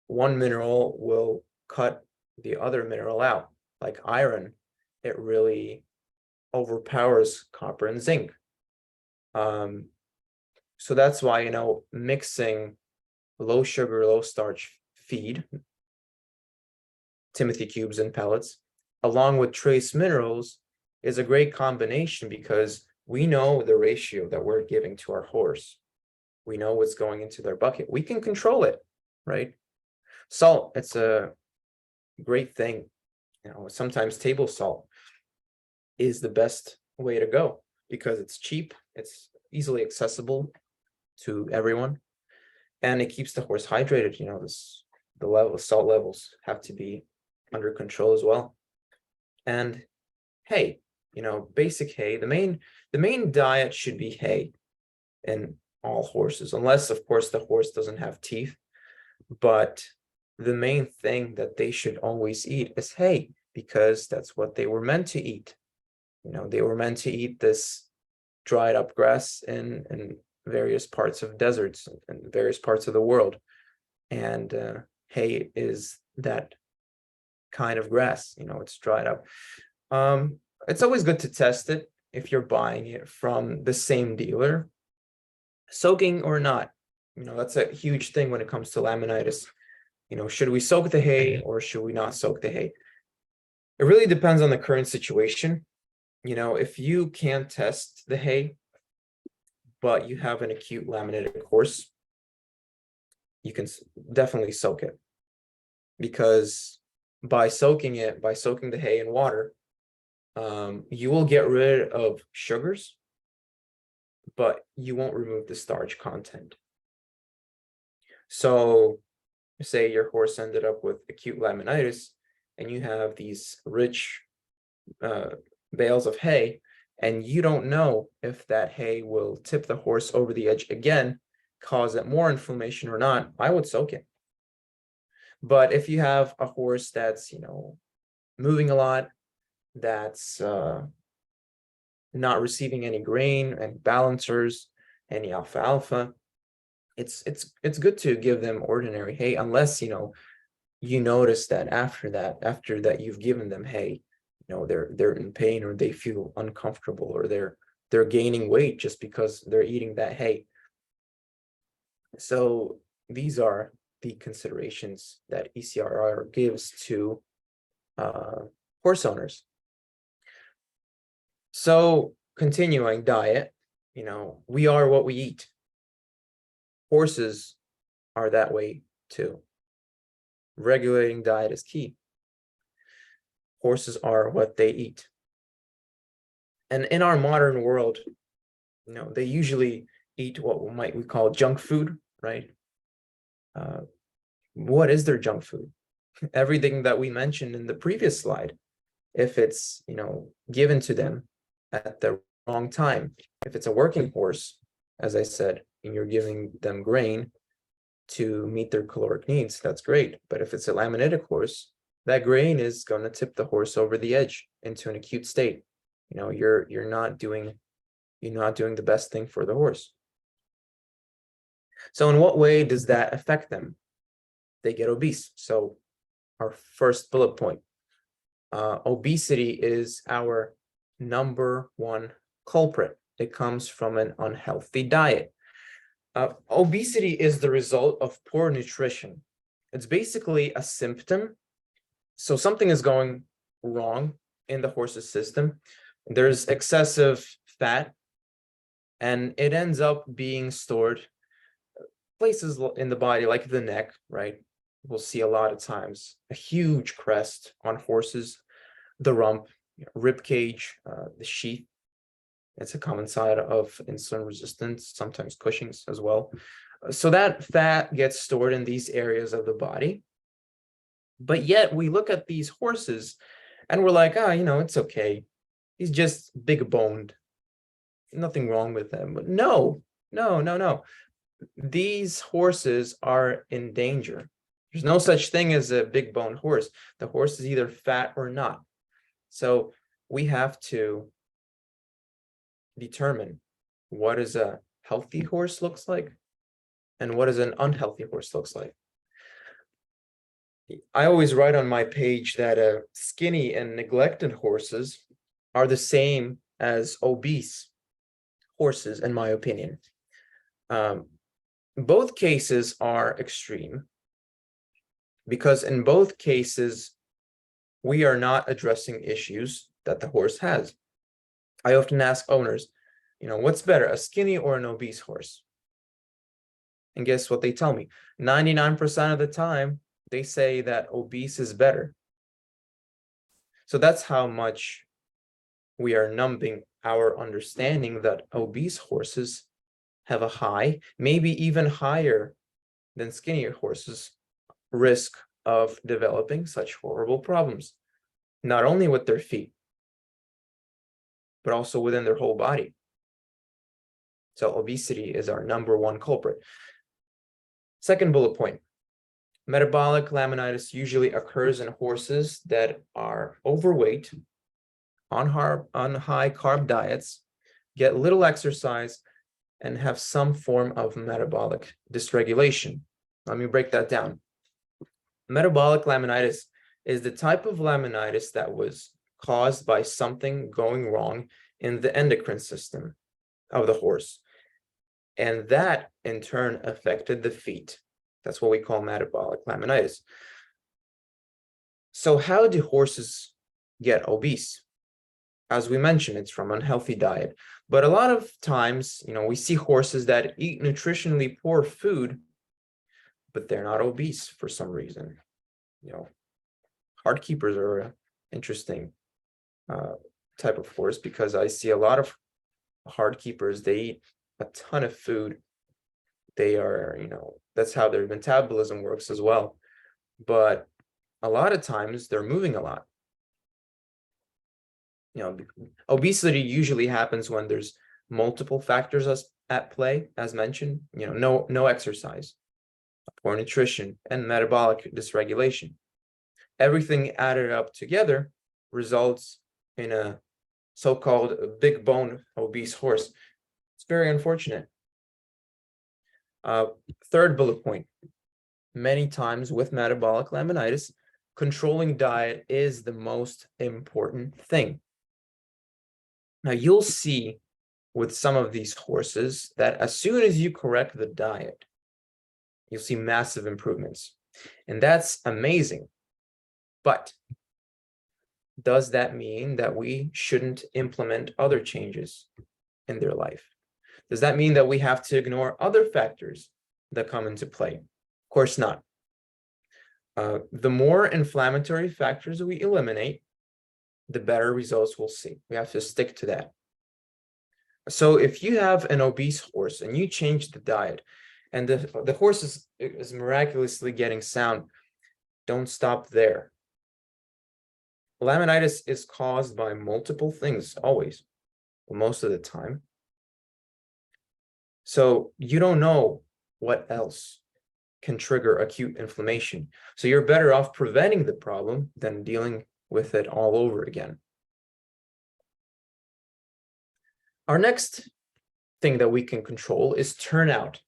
one mineral will cut the other mineral out. Like iron, it really overpowers copper and zinc. So that's why mixing low sugar, low starch feed, Timothy cubes and pellets, along with trace minerals, is a great combination, because we know the ratio that we're giving to our horse. We know what's going into their bucket. We can control it, right? Salt, it's a great thing. Sometimes table salt is the best way to go, because it's cheap, it's easily accessible to everyone, and it keeps the horse hydrated. The salt levels have to be under control as well. And hay, basic hay. The main diet should be hay in all horses, unless of course the horse doesn't have teeth. But the main thing that they should always eat is hay, because that's what they were meant to eat. They were meant to eat this dried up grass in various parts of deserts and various parts of the world. And hay is that kind of grass. It's dried up. It's always good to test it if you're buying it from the same dealer, soaking or not. That's a huge thing when it comes to laminitis. Should we soak the hay or should we not soak the hay? It really depends on the current situation. If you can't test the hay, but you have an acute laminated horse, you can definitely soak it, because by soaking the hay in water, you will get rid of sugars, but you won't remove the starch content. So say your horse ended up with acute laminitis and you have these rich bales of hay, and you don't know if that hay will tip the horse over the edge again, cause it more inflammation or not, I would soak it. But if you have a horse that's moving a lot, that's not receiving any grain and balancers, any alfalfa, it's good to give them ordinary hay, unless you notice that after that you've given them hay, they're in pain, or they feel uncomfortable, or they're gaining weight just because they're eating that hay. So these are the considerations that ECRR gives to horse owners. So continuing diet, we are what we eat. Horses are that way too. Regulating diet is key. Horses are what they eat. And in our modern world, they usually eat what we call junk food, right? What is their junk food? Everything that we mentioned in the previous slide. If it's, given to them at the wrong time, if it's a working horse, as I said, and you're giving them grain to meet their caloric needs, that's great. But if it's a laminitic horse, that grain is going to tip the horse over the edge into an acute state. You're not doing the best thing for the horse. So in what way does that affect them? They get obese. So our first bullet point, obesity is our number one culprit. It comes from an unhealthy diet. Obesity is the result of poor nutrition. It's basically a symptom. So something is going wrong in the horse's system. There's excessive fat, and it ends up being stored places in the body, like the neck, right? We'll see a lot of times a huge crest on horses, the rump, rib cage, the sheath. It's a common side of insulin resistance, sometimes Cushing's as well. So that fat gets stored in these areas of the body. But yet we look at these horses and we're like, it's okay. He's just big boned. Nothing wrong with him. But no. These horses are in danger. There's no such thing as a big boned horse. The horse is either fat or not. So we have to determine what is a healthy horse looks like and what is an unhealthy horse looks like. I always write on my page that skinny and neglected horses are the same as obese horses, in my opinion. Both cases are extreme, because in both cases, we are not addressing issues that the horse has. I often ask owners, what's better, a skinny or an obese horse? And guess what they tell me? 99% of the time, they say that obese is better. So that's how much we are numbing our understanding that obese horses have a high, maybe even higher than skinnier horses, risk of developing such horrible problems, not only with their feet, but also within their whole body. So obesity is our number one culprit. Second bullet point, metabolic laminitis usually occurs in horses that are overweight, on high carb diets, get little exercise, and have some form of metabolic dysregulation. Let me break that down. Metabolic laminitis is the type of laminitis that was caused by something going wrong in the endocrine system of the horse. And that in turn affected the feet. That's what we call metabolic laminitis. So how do horses get obese? As we mentioned, it's from unhealthy diet. But a lot of times, we see horses that eat nutritionally poor food, but they're not obese for some reason. Hard keepers are an interesting type of horse, because I see a lot of hard keepers, they eat a ton of food. They are, that's how their metabolism works as well. But a lot of times they're moving a lot. Obesity usually happens when there's multiple factors at play, as mentioned, no exercise, poor nutrition, and metabolic dysregulation. Everything added up together results in a so-called big bone obese horse. It's very unfortunate. Third bullet point, many times with metabolic laminitis, controlling diet is the most important thing. Now, you'll see with some of these horses that as soon as you correct the diet, you'll see massive improvements. And that's amazing. But does that mean that we shouldn't implement other changes in their life? Does that mean that we have to ignore other factors that come into play? Of course not. The more inflammatory factors we eliminate, the better results we'll see. We have to stick to that. So if you have an obese horse and you change the diet and the horse is miraculously getting sound, don't stop there. Laminitis is caused by multiple things, always, most of the time. So you don't know what else can trigger acute inflammation. So you're better off preventing the problem than dealing with it all over again. Our next thing that we can control is turnout.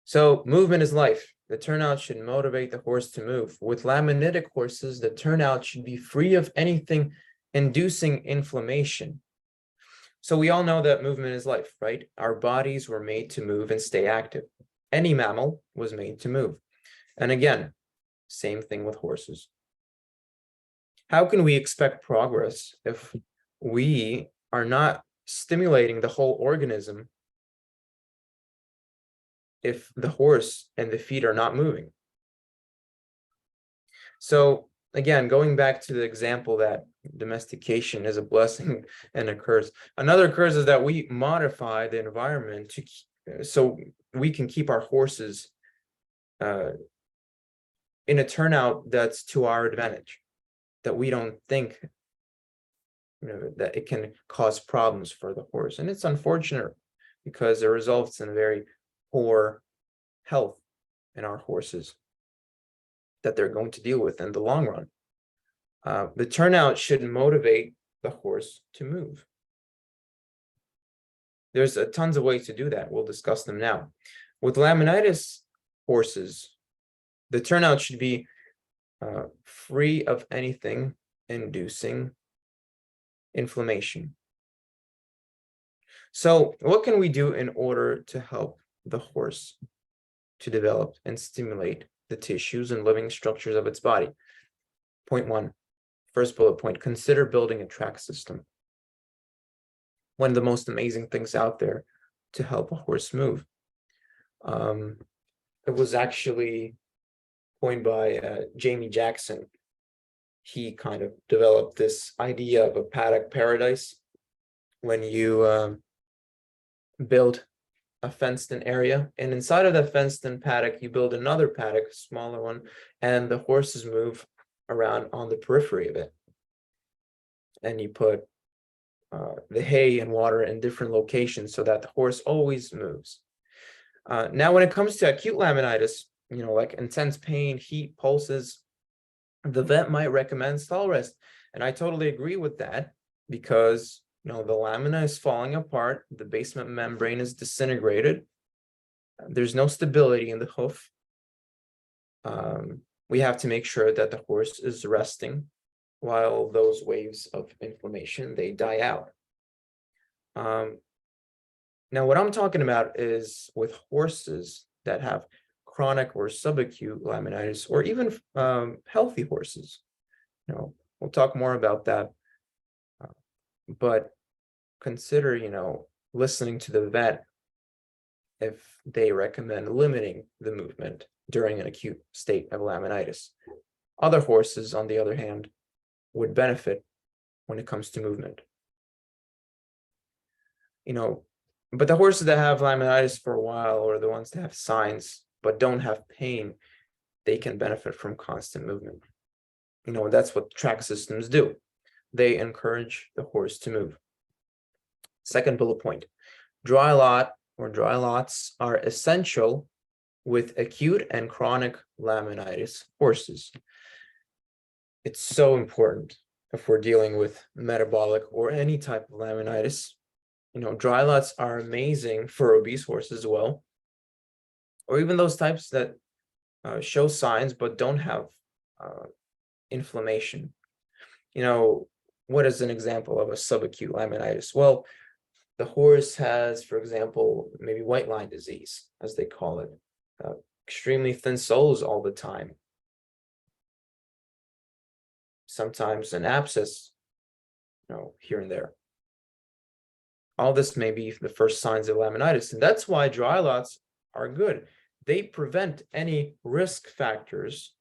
So movement is life. The turnout should motivate the horse to move. With laminitic horses, the turnout should be free of anything inducing inflammation. So we all know that movement is life, right? Our bodies were made to move and stay active. Any mammal was made to move. And again, same thing with horses. How can we expect progress if we are not stimulating the whole organism, if the horse and the feet are not moving? So again, going back to the example that domestication is a blessing and a curse. Another curse is that we modify the environment so we can keep our horses in a turnout that's to our advantage, that we don't think that it can cause problems for the horse. And it's unfortunate because it results in very poor health in our horses that they're going to deal with in the long run. The turnout should motivate the horse to move. There's tons of ways to do that. We'll discuss them now. With laminitis horses, the turnout should be free of anything inducing inflammation. So what can we do in order to help the horse to develop and stimulate the tissues and living structures of its body? Point one, first bullet point, consider building a track system. One of the most amazing things out there to help a horse move. It was actually coined by Jamie Jackson. He kind of developed this idea of a paddock paradise. When you build a fenced-in area, and inside of that fenced-in paddock, you build another paddock, a smaller one, and the horses move around on the periphery of it. And you put the hay and water in different locations so that the horse always moves. Now, when it comes to acute laminitis, like intense pain, heat, pulses, the vet might recommend stall rest. And I totally agree with that because, the lamina is falling apart, the basement membrane is disintegrated, there's no stability in the hoof. We have to make sure that the horse is resting while those waves of inflammation, they die out. Now, what I'm talking about is with horses that have chronic or subacute laminitis, or even healthy horses. We'll talk more about that. But consider, listening to the vet if they recommend limiting the movement during an acute state of laminitis. Other horses, on the other hand, would benefit when it comes to movement. But the horses that have laminitis for a while, or the ones that have signs but don't have pain, they can benefit from constant movement. That's what track systems do. They encourage the horse to move. Second bullet point, dry lot or dry lots are essential with acute and chronic laminitis horses. It's so important if we're dealing with metabolic or any type of laminitis. dry lots are amazing for obese horses as well, or even those types that show signs but don't have inflammation. What is an example of a subacute laminitis? Well, the horse has, for example, maybe white line disease, as they call it, extremely thin soles all the time, sometimes an abscess, here and there. All this may be the first signs of laminitis, and that's why dry lots are good. They prevent any risk factors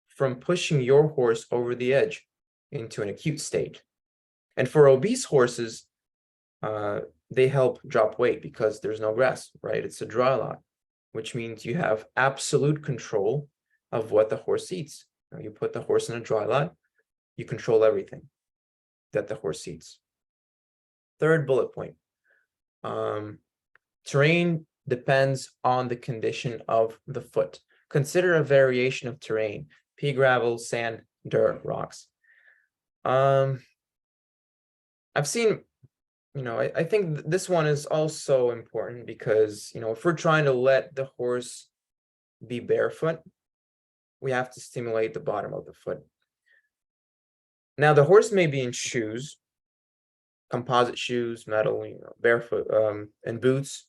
from pushing your horse over the edge into an acute state. And for obese horses, they help drop weight because there's no grass, right? It's a dry lot, which means you have absolute control of what the horse eats. You put the horse in a dry lot, you control everything that the horse eats. Third bullet point. Terrain depends on the condition of the foot. Consider a variation of terrain: pea gravel, sand, dirt, rocks. I've seen, I think this one is also important because, if we're trying to let the horse be barefoot, we have to stimulate the bottom of the foot. Now, the horse may be in shoes, composite shoes, metal, barefoot, and boots.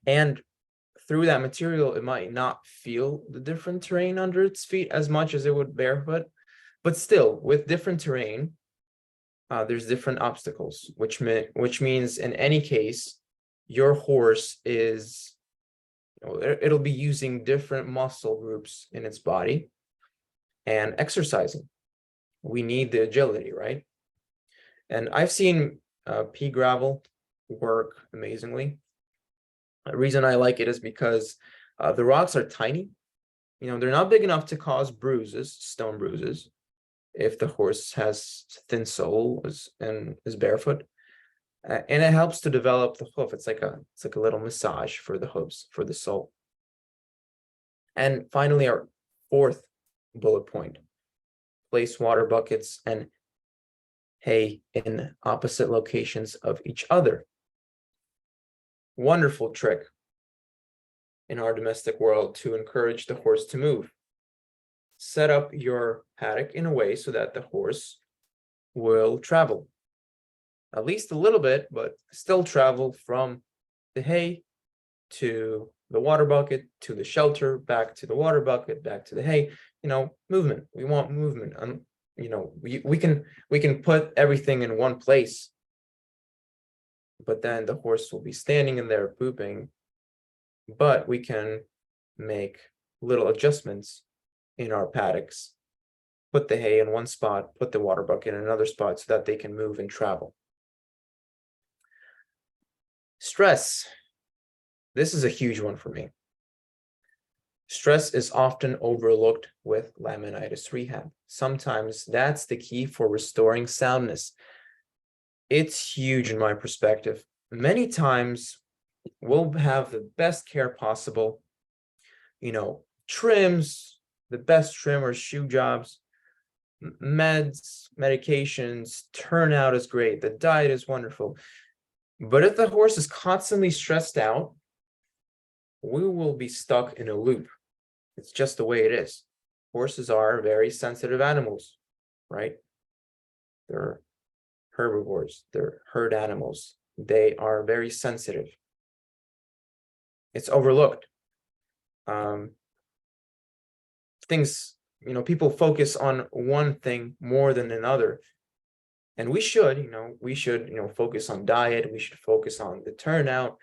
And through that material, it might not feel the different terrain under its feet as much as it would barefoot. But still, with different terrain, there's different obstacles, which means in any case, your horse is, it'll be using different muscle groups in its body and exercising. We need the agility, right? And I've seen pea gravel work amazingly. The reason I like it is because the rocks are tiny. They're not big enough to cause bruises, stone bruises, if the horse has thin soles and is barefoot. And it helps to develop the hoof. It's like a little massage for the hooves, for the sole. And finally, our fourth bullet point: place water buckets and hay in opposite locations of each other. Wonderful trick in our domestic world to encourage the horse to move. Set up your paddock in a way so that the horse will travel at least a little bit, but still travel from the hay to the water bucket, to the shelter, back to the water bucket, back to the hay. Movement. We want movement. We can put everything in one place, but then the horse will be standing in there pooping. But we can make little adjustments in our paddocks, put the hay in one spot, put the water bucket in another spot so that they can move and travel. Stress. This is a huge one for me. Stress is often overlooked with laminitis rehab. Sometimes that's the key for restoring soundness. It's huge in my perspective. Many times we'll have the best care possible, trims, the best trim or shoe jobs, meds, medications, turnout is great, the diet is wonderful. But if the horse is constantly stressed out, we will be stuck in a loop. It's just the way it is. Horses are very sensitive animals, right? They're herbivores, they're herd animals. They are very sensitive. It's overlooked. People focus on one thing more than another. And we should focus on diet, we should focus on the turnout.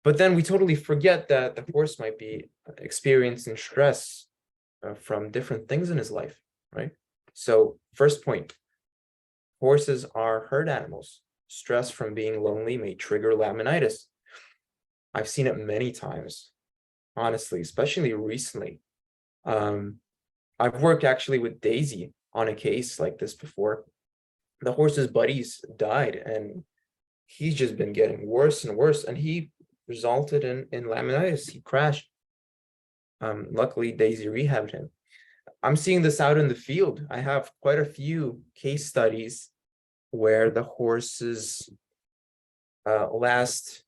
But then we totally forget that the horse might be experiencing stress from different things in his life, right? So first point, horses are herd animals. Stress from being lonely may trigger laminitis. I've seen it many times, honestly, especially recently. I've worked actually with Daisy on a case like this before. The horse's buddies died and he's just been getting worse and worse, and he resulted in laminitis. He crashed. Luckily, Daisy rehabbed him. I'm seeing this out in the field. I have quite a few case studies where the horses last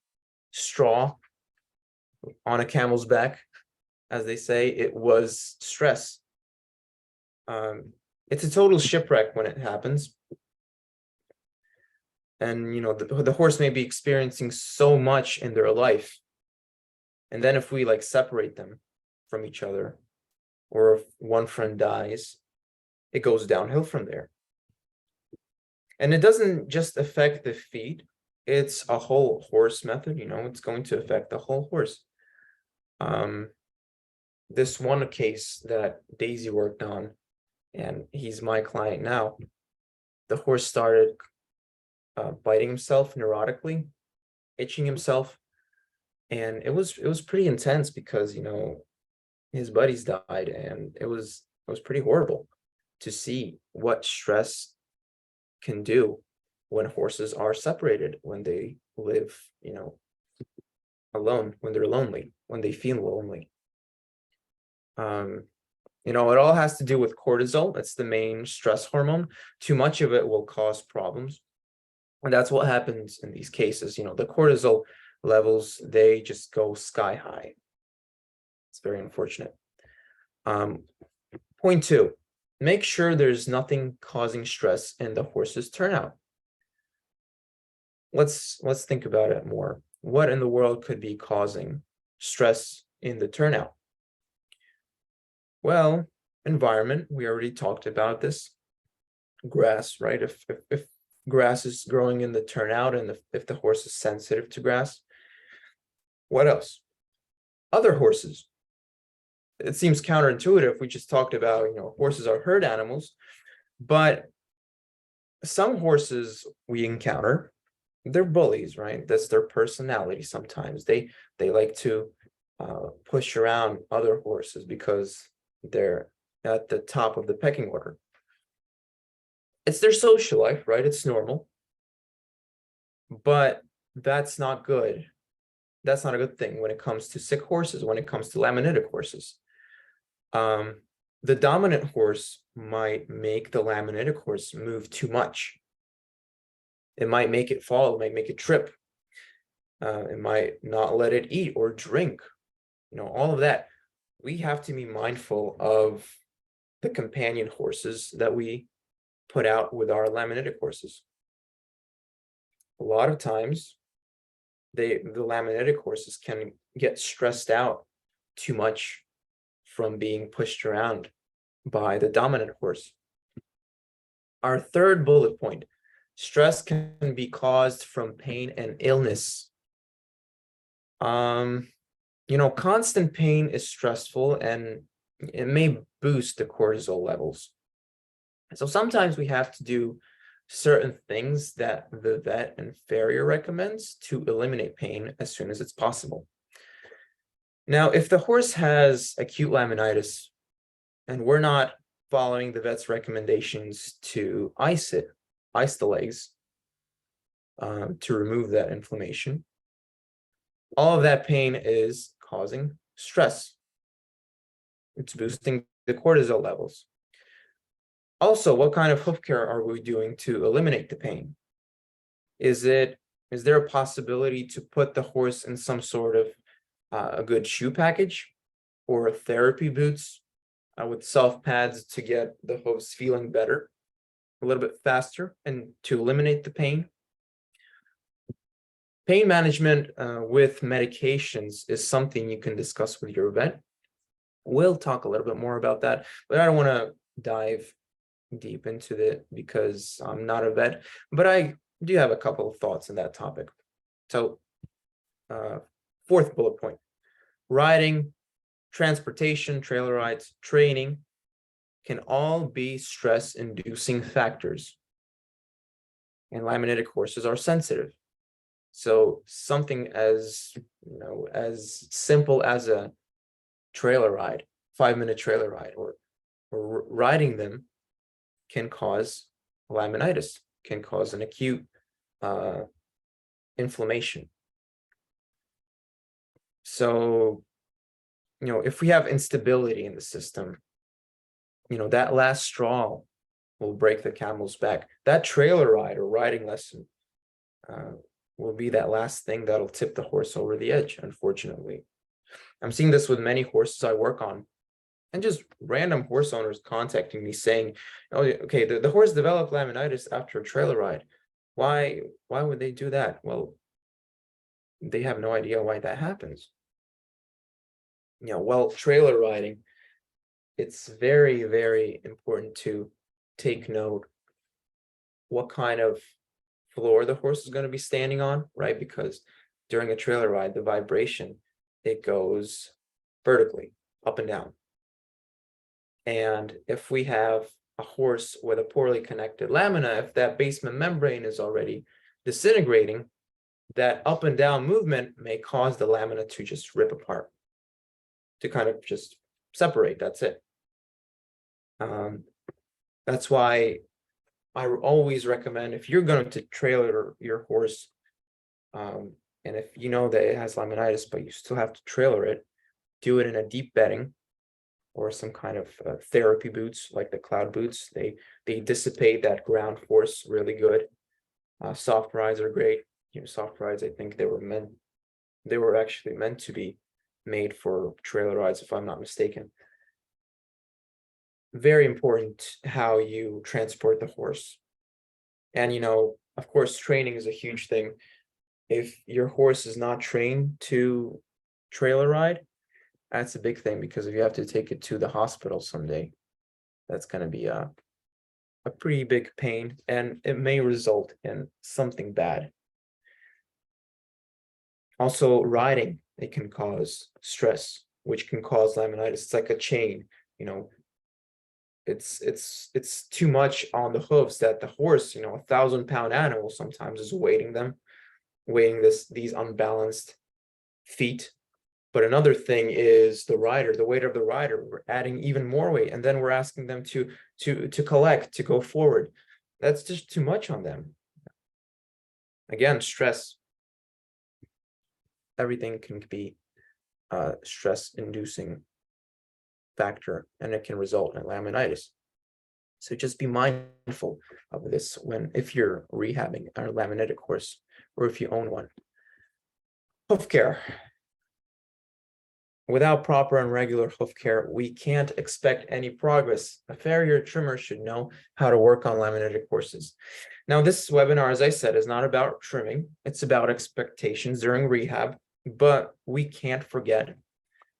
straw on a camel's back, as they say, it was stress. It's a total shipwreck when it happens. And, the horse may be experiencing so much in their life. And then if we like separate them from each other, or if one friend dies, it goes downhill from there. And it doesn't just affect the feet, it's a whole horse method, it's going to affect the whole horse. This one case that Daisy worked on, and he's my client now, the horse started biting himself neurotically, itching himself, and it was pretty intense because his buddies died, and it was pretty horrible to see what stress can do when horses are separated, when they live alone, when they're lonely, when they feel lonely. It all has to do with cortisol. That's the main stress hormone. Too much of it will cause problems, and that's what happens in these cases. The cortisol levels, they just go sky high. It's very unfortunate. Point 2, make sure there's nothing causing stress in the horse's turnout. Let's think about it more. What in the world could be causing stress in the turnout? Well, environment, we already talked about this. Grass, right? If grass is growing in the turnout, and if the horse is sensitive to grass. What else? Other horses. It seems counterintuitive. We just talked about, horses are herd animals, but some horses we encounter, they're bullies, right? That's their personality. Sometimes they like to push around other horses because they're at the top of the pecking order. It's their social life, right? It's normal, but that's not good. That's not a good thing when it comes to sick horses, when it comes to laminitic horses. The dominant horse might make the laminitic horse move too much. It might make it fall, it might make it trip. It might not let it eat or drink, all of that. We have to be mindful of the companion horses that we put out with our laminitic horses. A lot of times, the laminitic horses can get stressed out too much from being pushed around by the dominant horse. Our third bullet point, stress can be caused from pain and illness. Constant pain is stressful, and it may boost the cortisol levels. So sometimes we have to do certain things that the vet and farrier recommends to eliminate pain as soon as it's possible. Now, if the horse has acute laminitis and we're not following the vet's recommendations to ice the legs to remove that inflammation, all of that pain is causing stress. It's boosting the cortisol levels. Also, what kind of hoof care are we doing to eliminate the pain? Is there a possibility to put the horse in some sort of a good shoe package or therapy boots with soft pads to get the hooves feeling better, a little bit faster, and to eliminate the pain? Pain management with medications is something you can discuss with your vet. We'll talk a little bit more about that, but I don't want to dive deep into it because I'm not a vet, but I do have a couple of thoughts on that topic. So, fourth bullet point, riding, transportation, trailer rides, training can all be stress-inducing factors. And laminitic horses are sensitive. So something as simple as a trailer ride, 5-minute trailer ride, or riding them can cause laminitis, can cause an acute inflammation. So, if we have instability in the system, that last straw will break the camel's back. That trailer ride or riding lesson will be that last thing that'll tip the horse over the edge, unfortunately. I'm seeing this with many horses I work on, and just random horse owners contacting me saying, oh, okay, the horse developed laminitis after a trailer ride. Why would they do that? Well, they have no idea why that happens. While trailer riding, it's very, very important to take note what kind of floor the horse is going to be standing on, right? Because during a trailer ride, the vibration, it goes vertically up and down. And if we have a horse with a poorly connected lamina, if that basement membrane is already disintegrating, that up and down movement may cause the lamina to just rip apart, to kind of just separate. That's it. That's why I always recommend, if you're going to trailer your horse, and if you know that it has laminitis, but you still have to trailer it, do it in a deep bedding or some kind of therapy boots, like the cloud boots. They dissipate that ground force really good. Soft rides are great. Soft rides, I think they were actually meant to be made for trailer rides, if I'm not mistaken. Very important how you transport the horse. And, of course, training is a huge thing. If your horse is not trained to trailer ride, that's a big thing, because if you have to take it to the hospital someday, that's going to be a pretty big pain, and it may result in something bad. Also, riding, it can cause stress, which can cause laminitis. It's like a chain, it's too much on the hooves that the horse, 1,000-pound animal sometimes is weighting these unbalanced feet. But another thing is the rider, the weight of the rider. We're adding even more weight, and then we're asking them to collect, to go forward. That's just too much on them. Again, stress. Everything can be a stress-inducing factor, and it can result in laminitis. So just be mindful of this if you're rehabbing a laminitic horse, or if you own one. Hoof care. Without proper and regular hoof care, we can't expect any progress. A farrier trimmer should know how to work on laminitic horses. Now, this webinar, as I said, is not about trimming. It's about expectations during rehab, but we can't forget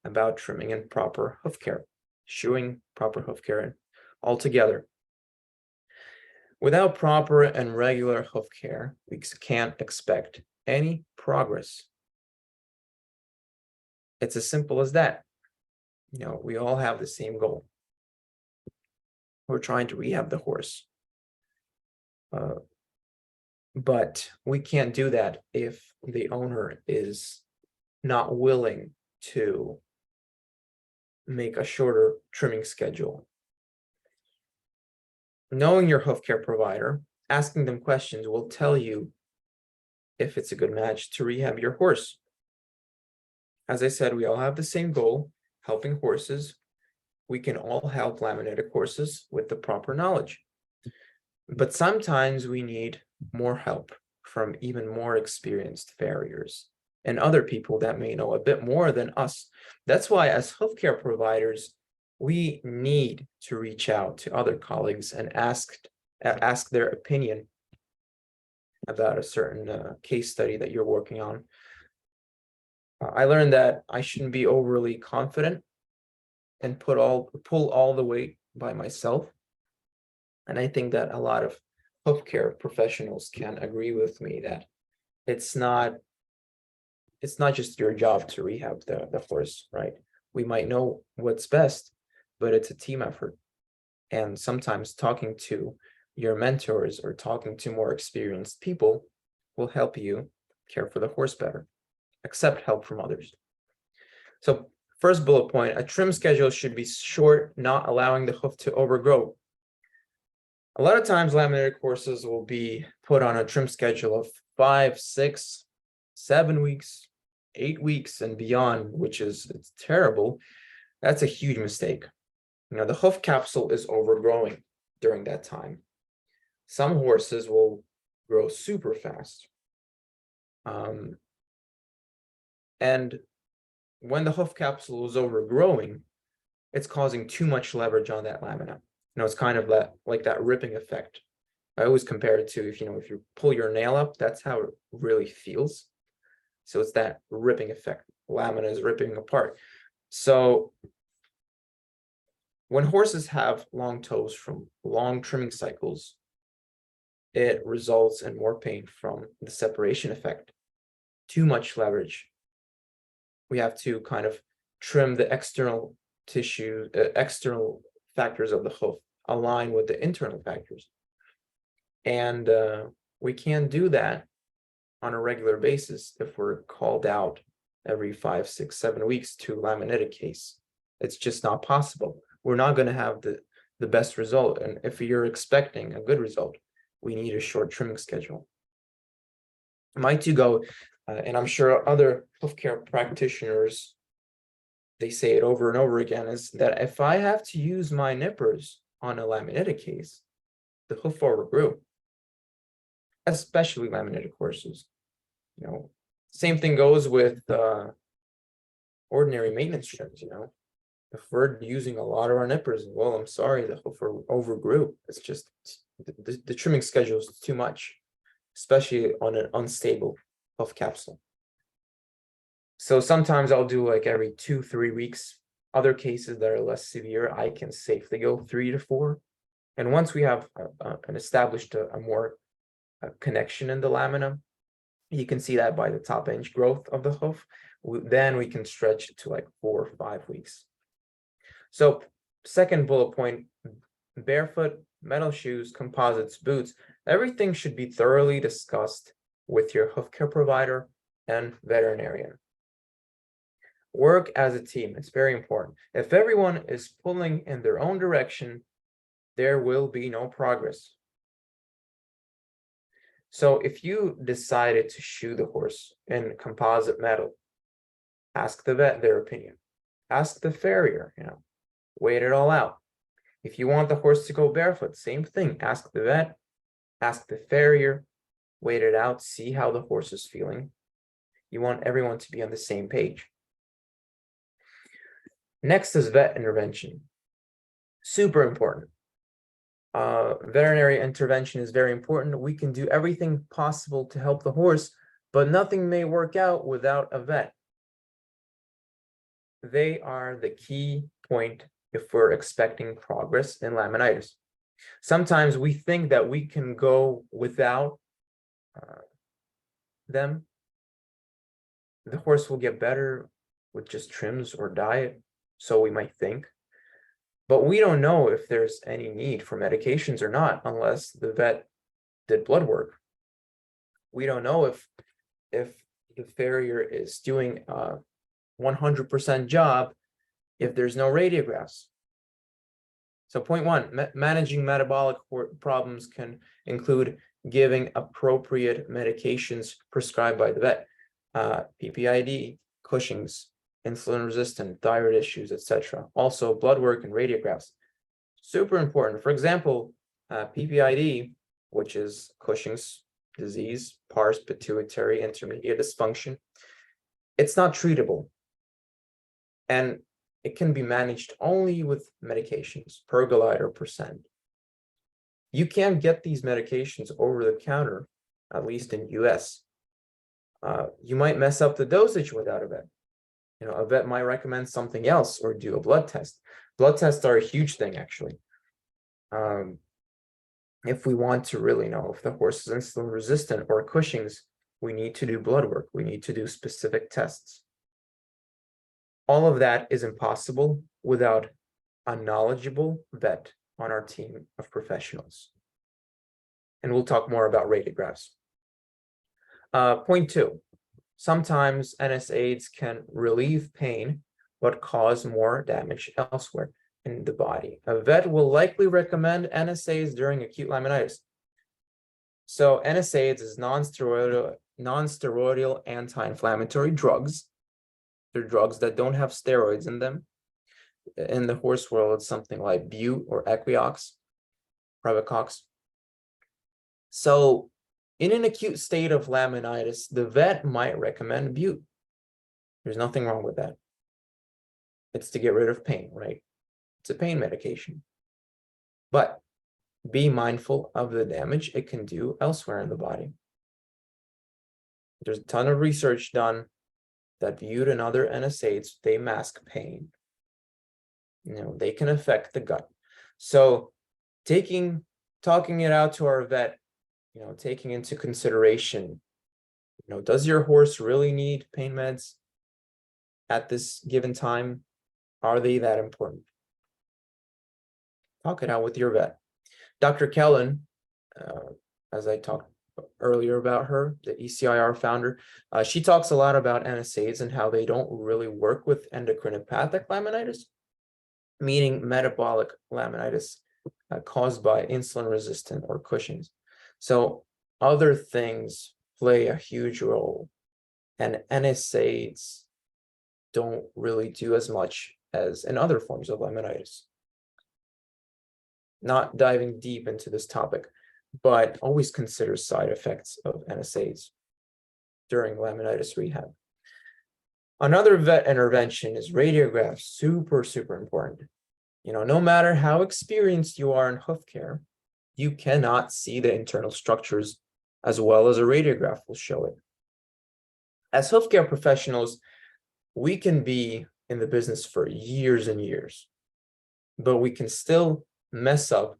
about trimming and proper hoof care, shoeing, proper hoof care altogether. Without proper and regular hoof care, we can't expect any progress. It's as simple as that. We all have the same goal. We're trying to rehab the horse. But we can't do that if the owner is not willing to make a shorter trimming schedule. Knowing your hoof care provider, asking them questions will tell you if it's a good match to rehab your horse. As I said, we all have the same goal, helping horses. We can all help laminitic horses with the proper knowledge. But sometimes we need more help from even more experienced farriers and other people that may know a bit more than us. That's why, as hoof care providers, we need to reach out to other colleagues and ask their opinion about a certain case study that you're working on. I learned that I shouldn't be overly confident and pull all the weight by myself. And I think that a lot of hoof care professionals can agree with me that it's not just your job to rehab the horse, right? We might know what's best, but it's a team effort. And sometimes talking to your mentors or talking to more experienced people will help you care for the horse better. Accept help from others. So first bullet point, a trim schedule should be short, not allowing the hoof to overgrow. A lot of times laminitic horses will be put on a trim schedule of 5, 6, 7 weeks, 8 weeks and beyond, it's terrible. That's a huge mistake. The hoof capsule is overgrowing during that time. Some horses will grow super fast. And when the hoof capsule is overgrowing, it's causing too much leverage on that lamina. It's kind of like that ripping effect. I always compare it to if you pull your nail up, that's how it really feels. So it's that ripping effect. Lamina is ripping apart. So when horses have long toes from long trimming cycles, it results in more pain from the separation effect. Too much leverage. We have to kind of trim the external tissue, external factors of the hoof, align with the internal factors. And we can't do that on a regular basis if we're called out every 5, 6, 7 weeks to laminitic case. It's just not possible. We're not going to have the best result. And if you're expecting a good result, we need a short trimming schedule. My to-go, and I'm sure other hoof care practitioners, they say it over and over again, is that if I have to use my nippers on a laminitic case, the hoof overgrew, especially laminitic horses. Same thing goes with ordinary maintenance trims. If we're using a lot of our nippers, well, I'm sorry, the hoof overgrew. It's just the trimming schedule is too much, especially on an unstable hoof capsule. So sometimes I'll do like every 2-3 weeks. Other cases that are less severe, I can safely go 3 to 4. And once we have an established a more connection in the lamina, you can see that by the top inch growth of the hoof, then we can stretch it to like 4 or 5 weeks. So second bullet point, barefoot, metal shoes, composites, boots, everything should be thoroughly discussed with your hoof care provider and veterinarian. Work as a team. It's very important. If everyone is pulling in their own direction, there will be no progress. So if you decided to shoe the horse in composite metal, ask the vet their opinion. Ask the farrier, wait it all out. If you want the horse to go barefoot, same thing. Ask the vet, ask the farrier, wait it out, see how the horse is feeling. You want everyone to be on the same page. Next is vet intervention. Super important. Veterinary intervention is very important. We can do everything possible to help the horse, but nothing may work out without a vet. They are the key point if we're expecting progress in laminitis. Sometimes we think that we can go without them. The horse will get better with just trims or diet, so we might think. But we don't know if there's any need for medications or not unless the vet did blood work. We don't know if the farrier is doing a 100% job if there's no radiographs. So point one, managing metabolic problems can include giving appropriate medications prescribed by the vet, PPID, Cushing's, insulin resistant, thyroid issues, etc. Also, blood work and radiographs. Super important. For example, PPID, which is Cushing's disease, pars pituitary intermediate dysfunction, it's not treatable. And it can be managed only with medications, Pergolide or Percent. You can't get these medications over the counter, at least in US. You might mess up the dosage without a vet. A vet might recommend something else or do a blood test. Blood tests are a huge thing, actually. If we want to really know if the horse is insulin resistant or Cushing's, we need to do blood work. We need to do specific tests. All of that is impossible without a knowledgeable vet on our team of professionals. And we'll talk more about radiographs. Point two. Sometimes NSAIDs can relieve pain, but cause more damage elsewhere in the body. A vet will likely recommend NSAIDs during acute laminitis. So NSAIDs is non-steroidal anti-inflammatory drugs. They're drugs that don't have steroids in them. In the horse world, it's something like Bute or Equiox, Previcox. So In an acute state of laminitis, the vet might recommend bute. There's nothing wrong with that. It's to get rid of pain, right? It's a pain medication. But be mindful of the damage it can do elsewhere in the body. There's a ton of research done that bute and other NSAIDs, they mask pain. They can affect the gut. So talking it out to our vet, taking into consideration, does your horse really need pain meds at this given time? Are they that important? Talk it out with your vet. Dr. Kellen, as I talked earlier about her, the ECIR founder, she talks a lot about NSAIDs and how they don't really work with endocrinopathic laminitis, meaning metabolic laminitis caused by insulin resistant or Cushing's. So other things play a huge role, and NSAIDs don't really do as much as in other forms of laminitis. Not diving deep into this topic, but always consider side effects of NSAIDs during laminitis rehab. Another vet intervention is radiographs. Super, super important. No matter how experienced you are in hoof care, you cannot see the internal structures as well as a radiograph will show it. As hoof care professionals, we can be in the business for years and years, but we can still mess up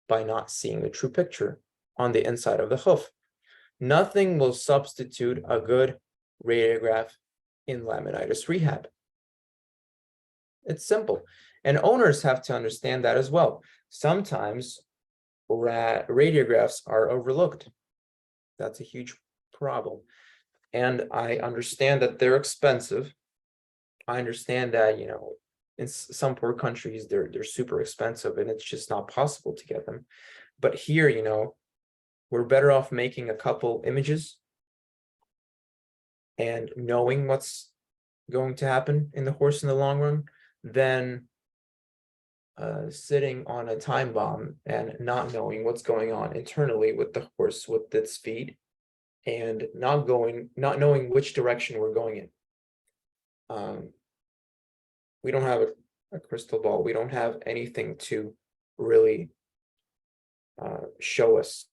by not seeing the true picture on the inside of the hoof. Nothing will substitute a good radiograph in laminitis rehab. It's simple. And owners have to understand that as well. Sometimes radiographs are overlooked. That's a huge problem. And I understand that they're expensive. I understand that, in some poor countries, they're super expensive and it's just not possible to get them. But here, we're better off making a couple images and knowing what's going to happen in the horse in the long run than sitting on a time bomb and not knowing what's going on internally with the horse, with its feet, and not knowing which direction we're going in. We don't have a crystal ball. We don't have anything to really show us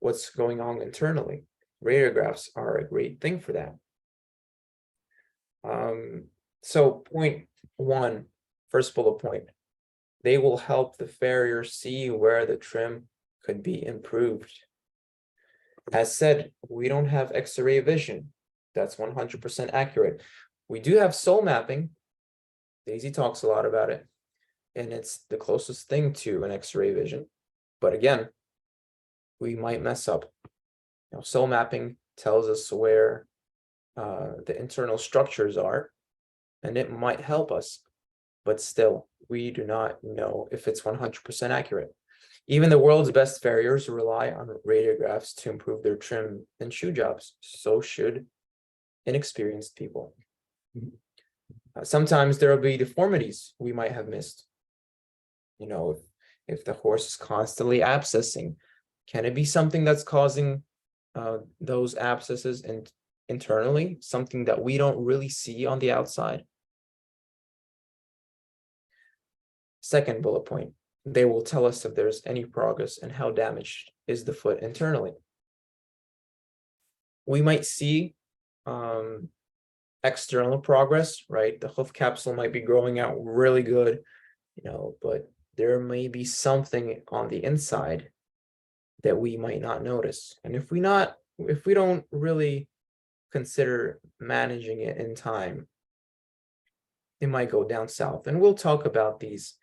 what's going on internally. Radiographs are a great thing for that. So point one, first bullet point, they will help the farrier see where the trim could be improved. As said, we don't have X-ray vision. That's 100% accurate. We do have soul mapping. Daisy talks a lot about it, and it's the closest thing to an X-ray vision. But again, we might mess up. Soul mapping tells us where the internal structures are, and it might help us, but still, we do not know if it's 100% accurate. Even the world's best farriers rely on radiographs to improve their trim and shoe jobs. So should inexperienced people. Sometimes there will be deformities we might have missed. If the horse is constantly abscessing, can it be something that's causing those abscesses internally, something that we don't really see on the outside? Second bullet point, they will tell us if there's any progress and how damaged is the foot internally. We might see external progress, right? The hoof capsule might be growing out really good, but there may be something on the inside that we might not notice. And if we don't really consider managing it in time, it might go down south. And we'll talk about these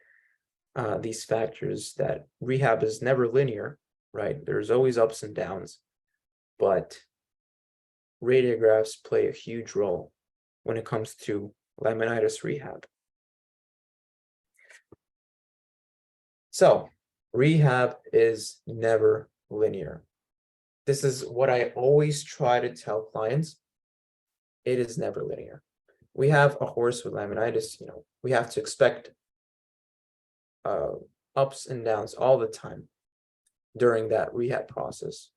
factors, that rehab is never linear, right? There's always ups and downs, but radiographs play a huge role when it comes to laminitis rehab. So rehab is never linear. This is what I always try to tell clients. It is never linear. We have a horse with laminitis, we have to expect ups and downs all the time during that rehab process.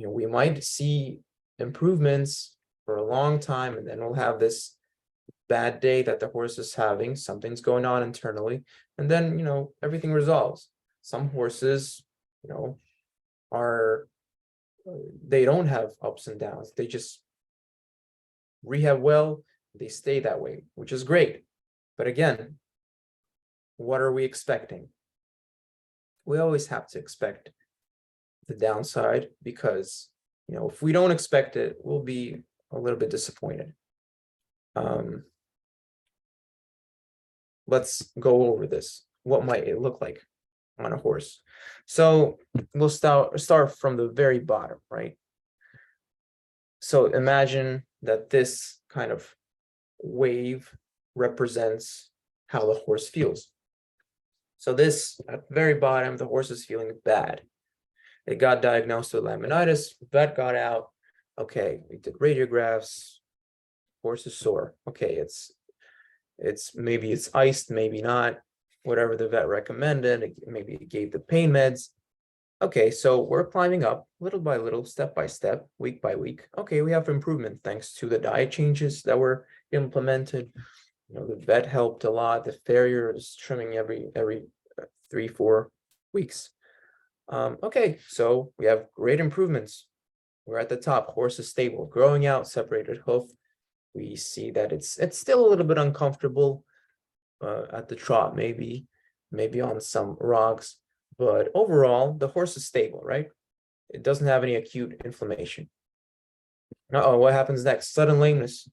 we might see improvements for a long time, and then we'll have this bad day that the horse is having, something's going on internally, and then everything resolves. Some horses are they don't have ups and downs, they just rehab well, they stay that way, which is great. But again, what are we expecting? We always have to expect the downside, because if we don't expect it, we'll be a little bit disappointed. Let's go over this. What might it look like on a horse? So we'll start from the very bottom, right? So imagine that this kind of wave represents how the horse feels. So this, at the very bottom, the horse is feeling bad. It got diagnosed with laminitis, vet got out. Okay, we did radiographs, horse is sore. Okay, it's maybe it's iced, maybe not, whatever the vet recommended, maybe it gave the pain meds. Okay, so we're climbing up little by little, step by step, week by week. Okay, we have improvement thanks to the diet changes that were implemented. The vet helped a lot. The farrier is trimming every 3-4 weeks. Okay, so we have great improvements. We're at the top. Horse is stable, growing out, separated hoof. We see that it's still a little bit uncomfortable at the trot, maybe on some rocks, but overall the horse is stable, right? It doesn't have any acute inflammation. What happens next? Sudden lameness.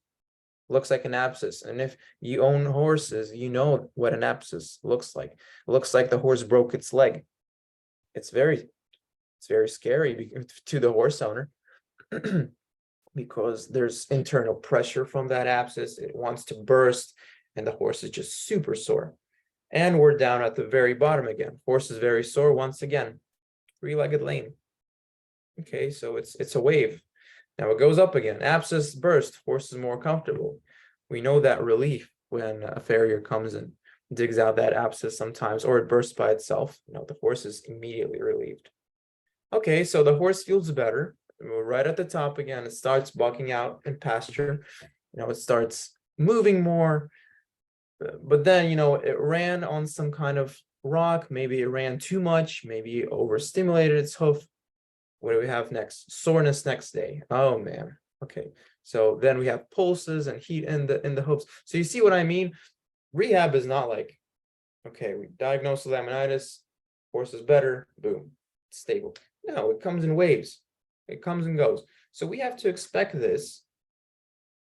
Looks like an abscess. And if you own horses, you know what an abscess looks like. It looks like the horse broke its leg. It's very scary to the horse owner because there's internal pressure from that abscess. It wants to burst, and the horse is just super sore. And we're down at the very bottom again. Horse is very sore once again. Three-legged lame. Okay, so it's a wave. Now it goes up again. Abscess burst. Horse is more comfortable. We know that relief when a farrier comes and digs out that abscess sometimes, or it bursts by itself. The horse is immediately relieved. Okay, so the horse feels better. We're right at the top again. It starts bucking out in pasture. It starts moving more. But then, it ran on some kind of rock. Maybe it ran too much. Maybe it overstimulated its hoof. What do we have next? Soreness next day. Oh man. Okay. So then we have pulses and heat in the hoofs. So you see what I mean? Rehab is not like, okay, we diagnosed laminitis, horse is better, boom, it's stable. No, it comes in waves. It comes and goes. So we have to expect this.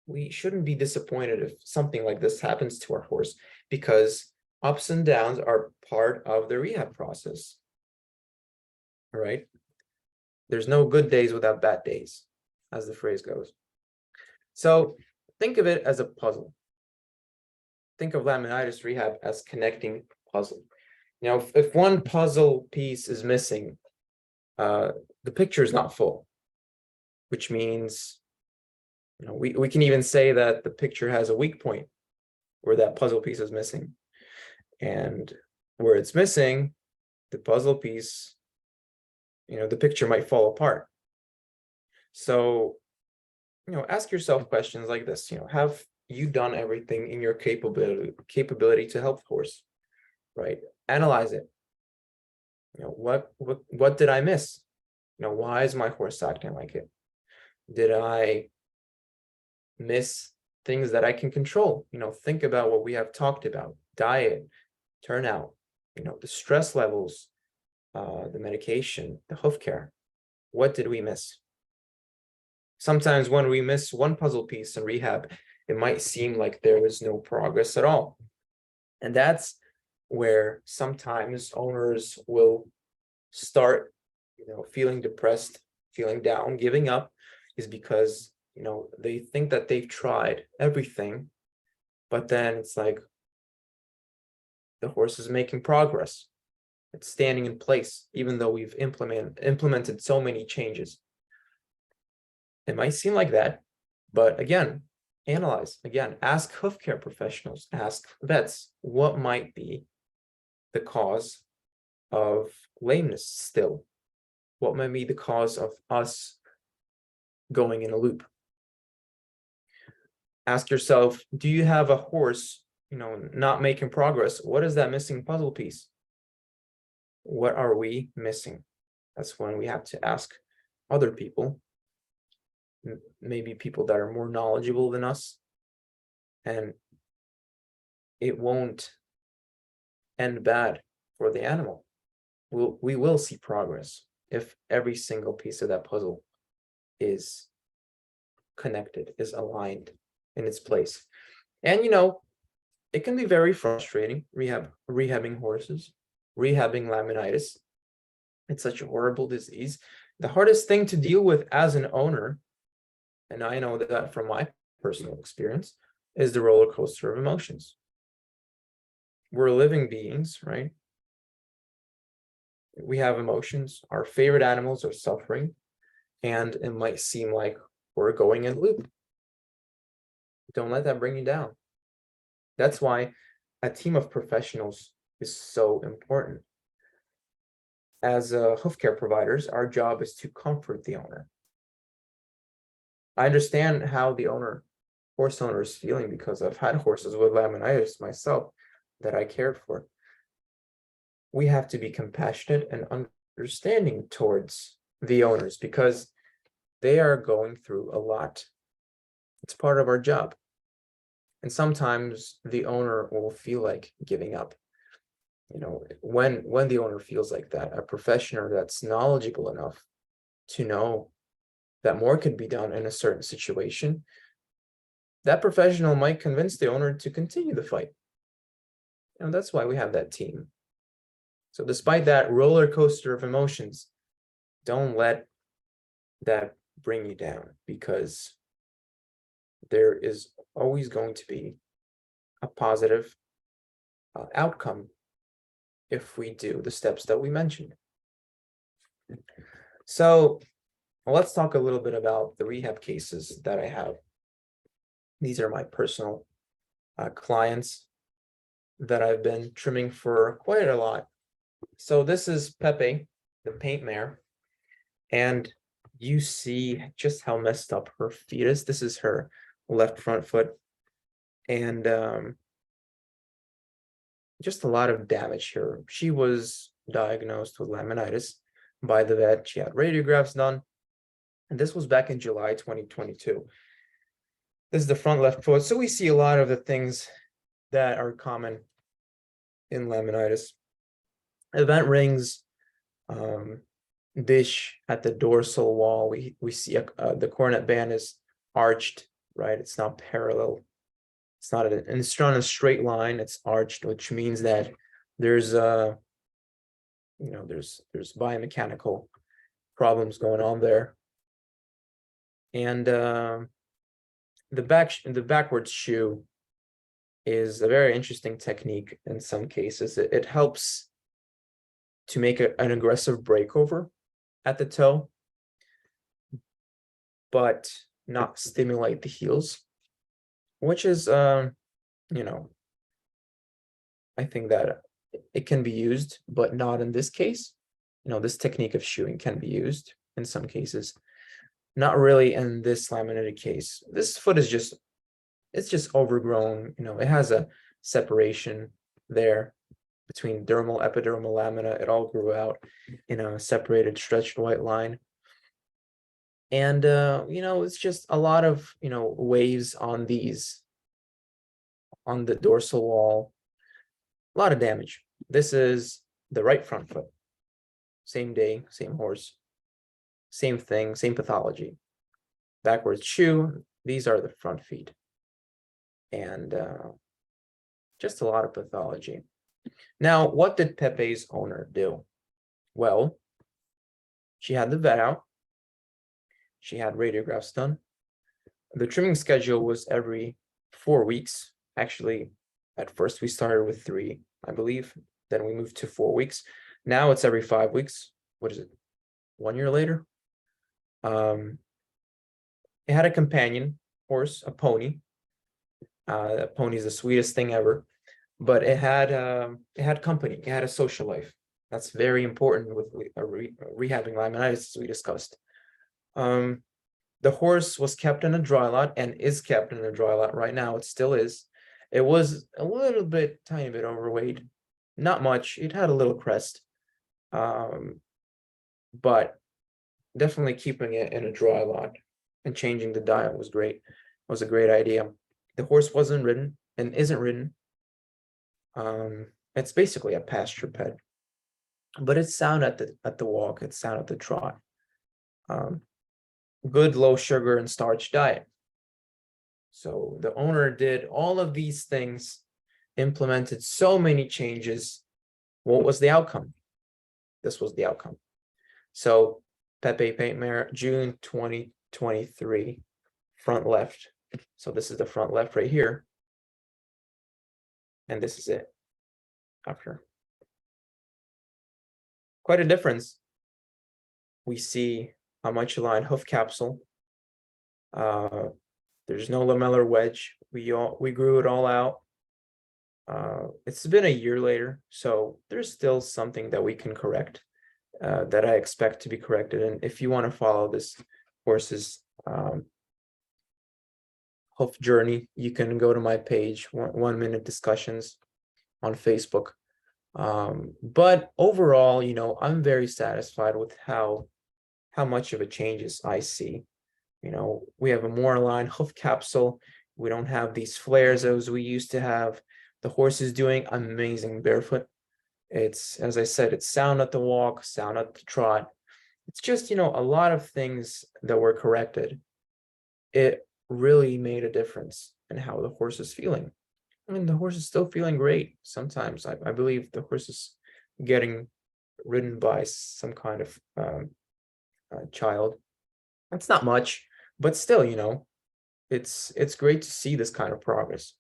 We shouldn't be disappointed if something like this happens to our horse, because ups and downs are part of the rehab process. All right. There's no good days without bad days, as the phrase goes. So think of it as a puzzle. Think of laminitis rehab as connecting puzzle. If one puzzle piece is missing, the picture is not full, which means we can even say that the picture has a weak point where that puzzle piece is missing. And where it's missing, the puzzle piece, the picture might fall apart. So, ask yourself questions like this. Have you done everything in your capability to help the horse, right? Analyze it. What did I miss? Why is my horse acting like it? Did I miss things that I can control? Think about what we have talked about: diet, turnout, the stress levels, the medication, the hoof care. What did we miss? Sometimes when we miss one puzzle piece in rehab, it might seem like there was no progress at all. And that's where sometimes owners will start, feeling depressed, feeling down, giving up, is because, they think that they've tried everything, but then it's like the horse is making progress. It's standing in place, even though we've implemented so many changes. It might seem like that, but again, analyze. Again, ask hoof care professionals, ask vets, what might be the cause of lameness still? What might be the cause of us going in a loop. Ask yourself, do you have a horse, not making progress? What is that missing puzzle piece? What are we missing? That's when we have to ask other people, maybe people that are more knowledgeable than us, and it won't end bad for the animal. We will see progress if every single piece of that puzzle is connected, is aligned in its place. And it can be very frustrating rehabbing horses, rehabbing laminitis. It's such a horrible disease. The hardest thing to deal with as an owner, and I know that from my personal experience, is the roller coaster of emotions. We're living beings, right? We have emotions. Our favorite animals are suffering, and it might seem like we're going in a loop. Don't let that bring you down. That's why a team of professionals is so important. As hoof care providers, our job is to comfort the owner. I understand how the horse owner is feeling, because I've had horses with laminitis myself that I cared for. We have to be compassionate and understanding towards the owners, because they are going through a lot. It's part of our job. And sometimes the owner will feel like giving up. When the owner feels like that, a professional that's knowledgeable enough to know that more could be done in a certain situation, that professional might convince the owner to continue the fight. And that's why we have that team. So despite that roller coaster of emotions, don't let that bring you down, because there is always going to be a positive outcome if we do the steps that we mentioned. So let's talk a little bit about the rehab cases that I have. These are my personal clients that I've been trimming for quite a lot. So this is Pepe, the paint mare, and you see just how messed up her feet is. This is her left front foot, and just a lot of damage here. She was diagnosed with laminitis by the vet. She had radiographs done, and this was back in July 2022. This is the front left foot. So we see a lot of the things that are common in laminitis. Event rings, dish at the dorsal wall. We see the coronet band is arched, right? It's not parallel. It's not on a straight line. It's arched, which means that there's there's biomechanical problems going on there. And the backwards shoe is a very interesting technique in some cases. It helps to make an aggressive breakover at the toe, but not stimulate the heels, which is, I think that it can be used, but not in this case. This technique of shoeing can be used in some cases, not really in this laminitic case. This foot is just overgrown. It has a separation there between dermal, epidermal lamina. It all grew out in a separated, stretched white line. And, it's just a lot of, waves on the dorsal wall, a lot of damage. This is the right front foot. Same day, same horse, same thing, same pathology. Backwards shoe, these are the front feet. And just a lot of pathology. Now, what did Pepe's owner do? Well, she had the vet out. She had radiographs done. The trimming schedule was every 4 weeks. Actually, at first we started with 3, I believe. Then we moved to 4 weeks. Now it's every 5 weeks. What is it? 1 year later? It had a companion horse, a pony. A pony is the sweetest thing ever. But it had company. It had a social life. That's very important with rehabbing laminitis, as we discussed. The horse was kept in a dry lot and is kept in a dry lot right now. It still is. It was a little bit, tiny bit overweight, not much. It had a little crest, but definitely keeping it in a dry lot and changing the diet was great. Was a great idea. The horse wasn't ridden and isn't ridden. It's basically a pasture pet, but it's sound at the walk. It's sound at the trot. Good low sugar and starch diet. So the owner did all of these things, implemented so many changes. What was the outcome? This was the outcome. So Pepe Paint Mare, June 2023, front left. So this is the front left right here. And this is it after. Quite a difference. We see a much aligned hoof capsule. There's no lamellar wedge. We grew it all out. It's been a year later, so there's still something that we can correct, that I expect to be corrected. And if you want to follow this horse's hoof journey, you can go to my page, 1 minute discussions on Facebook. But overall, I'm very satisfied with how much of a changes I see. We have a more aligned hoof capsule. We don't have these flares as we used to have. The horse is doing amazing barefoot. It's, as I said, it's sound at the walk, sound at the trot. It's just, a lot of things that were corrected. It really made a difference in how the horse is feeling. I mean, the horse is still feeling great. Sometimes I believe the horse is getting ridden by some kind of child. It's not much, but still, it's great to see this kind of progress.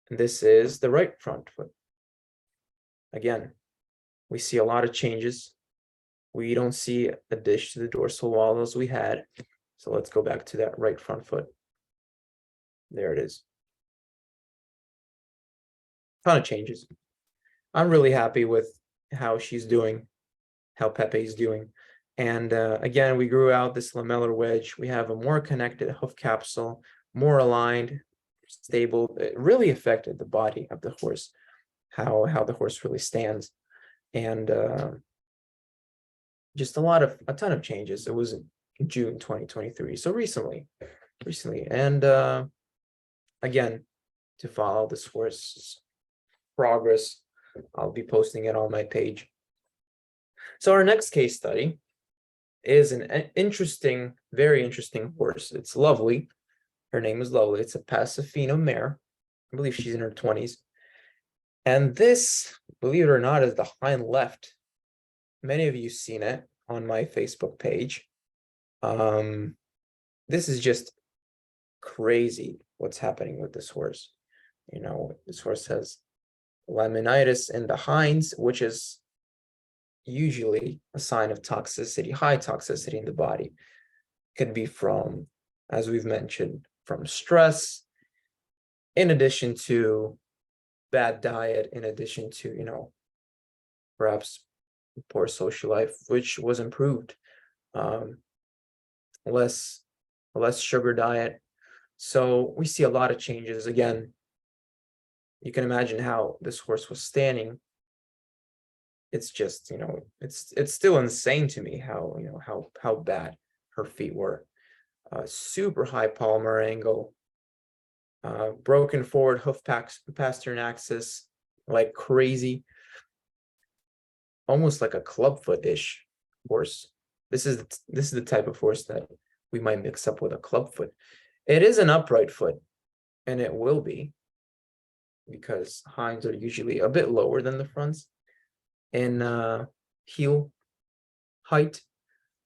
This is the right front foot. Again, we see a lot of changes. We don't see a dish to the dorsal wall as we had. So let's go back to that right front foot. There it is. Ton of changes. I'm really happy with how she's doing, how Pepe's doing. And again, we grew out this lamellar wedge. We have a more connected hoof capsule, more aligned, stable. It really affected the body of the horse, how the horse really stands. And just a ton of changes. It was in June 2023, so recently. And again, to follow this horse's progress, I'll be posting it on my page. So our next case study is an interesting, very interesting horse. It's lovely. Her name is Lovely. It's a Pasifino mare. I believe she's in her 20s. And this, believe it or not, is the hind left. Many of you seen it on my Facebook page. This is just crazy what's happening with this horse. This horse has laminitis in the hinds, which is usually a sign of toxicity, high toxicity in the body. Could be from, as we've mentioned, from stress, in addition to bad diet, in addition to, perhaps poor social life, which was improved. Less sugar diet. So we see a lot of changes. Again, you can imagine how this horse was standing. It's just, it's still insane to me how bad her feet were. Super high palmar angle, broken forward hoof pastern axis like crazy, almost like a clubfoot-ish horse. This is the type of horse that we might mix up with a clubfoot. It is an upright foot, and it will be, because hinds are usually a bit lower than the fronts in heel height,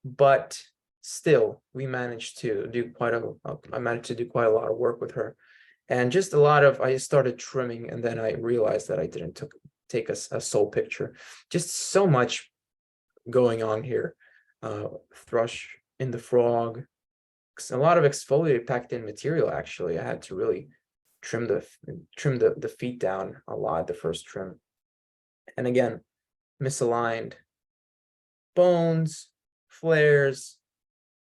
but still we managed to do I managed to do quite a lot of work with her. And just I started trimming, and then I realized that I didn't take a sole picture. Just so much going on here. Thrush in the frog, a lot of exfoliated packed in material. Actually, I had to really trim the feet down a lot the first trim. And again, misaligned bones, flares,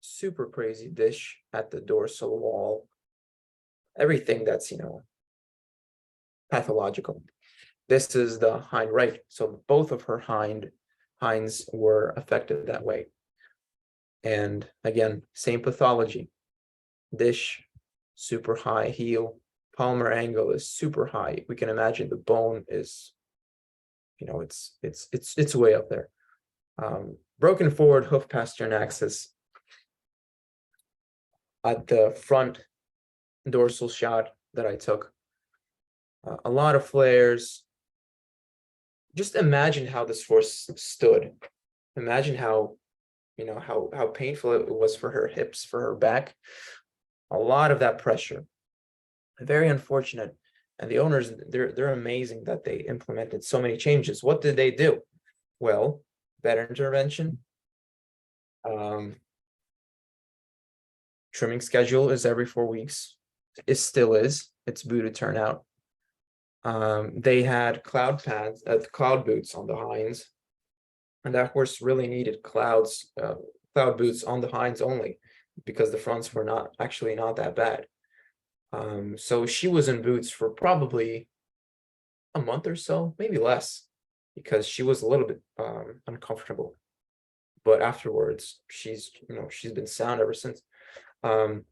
super crazy dish at the dorsal wall, everything that's, pathological. This is the hind right. So both of her hinds were affected that way. And again, same pathology. Dish, super high heel, palmar angle is super high. We can imagine the bone is, it's way up there. Broken forward hoof pastern axis at the front dorsal shot that I took. A lot of flares. Just imagine how this horse stood. Imagine how, how painful it was for her hips, for her back. A lot of that pressure. Very unfortunate. And the owners, they're amazing that they implemented so many changes. What did they do? Well, better intervention. Trimming schedule is every 4 weeks. It still is. It's booted turnout. They had cloud boots on the hinds, and that horse really needed cloud boots on the hinds only, because the fronts were not that bad. So she was in boots for probably a month or so, maybe less, because she was a little bit uncomfortable. But afterwards, she's been sound ever since. Sound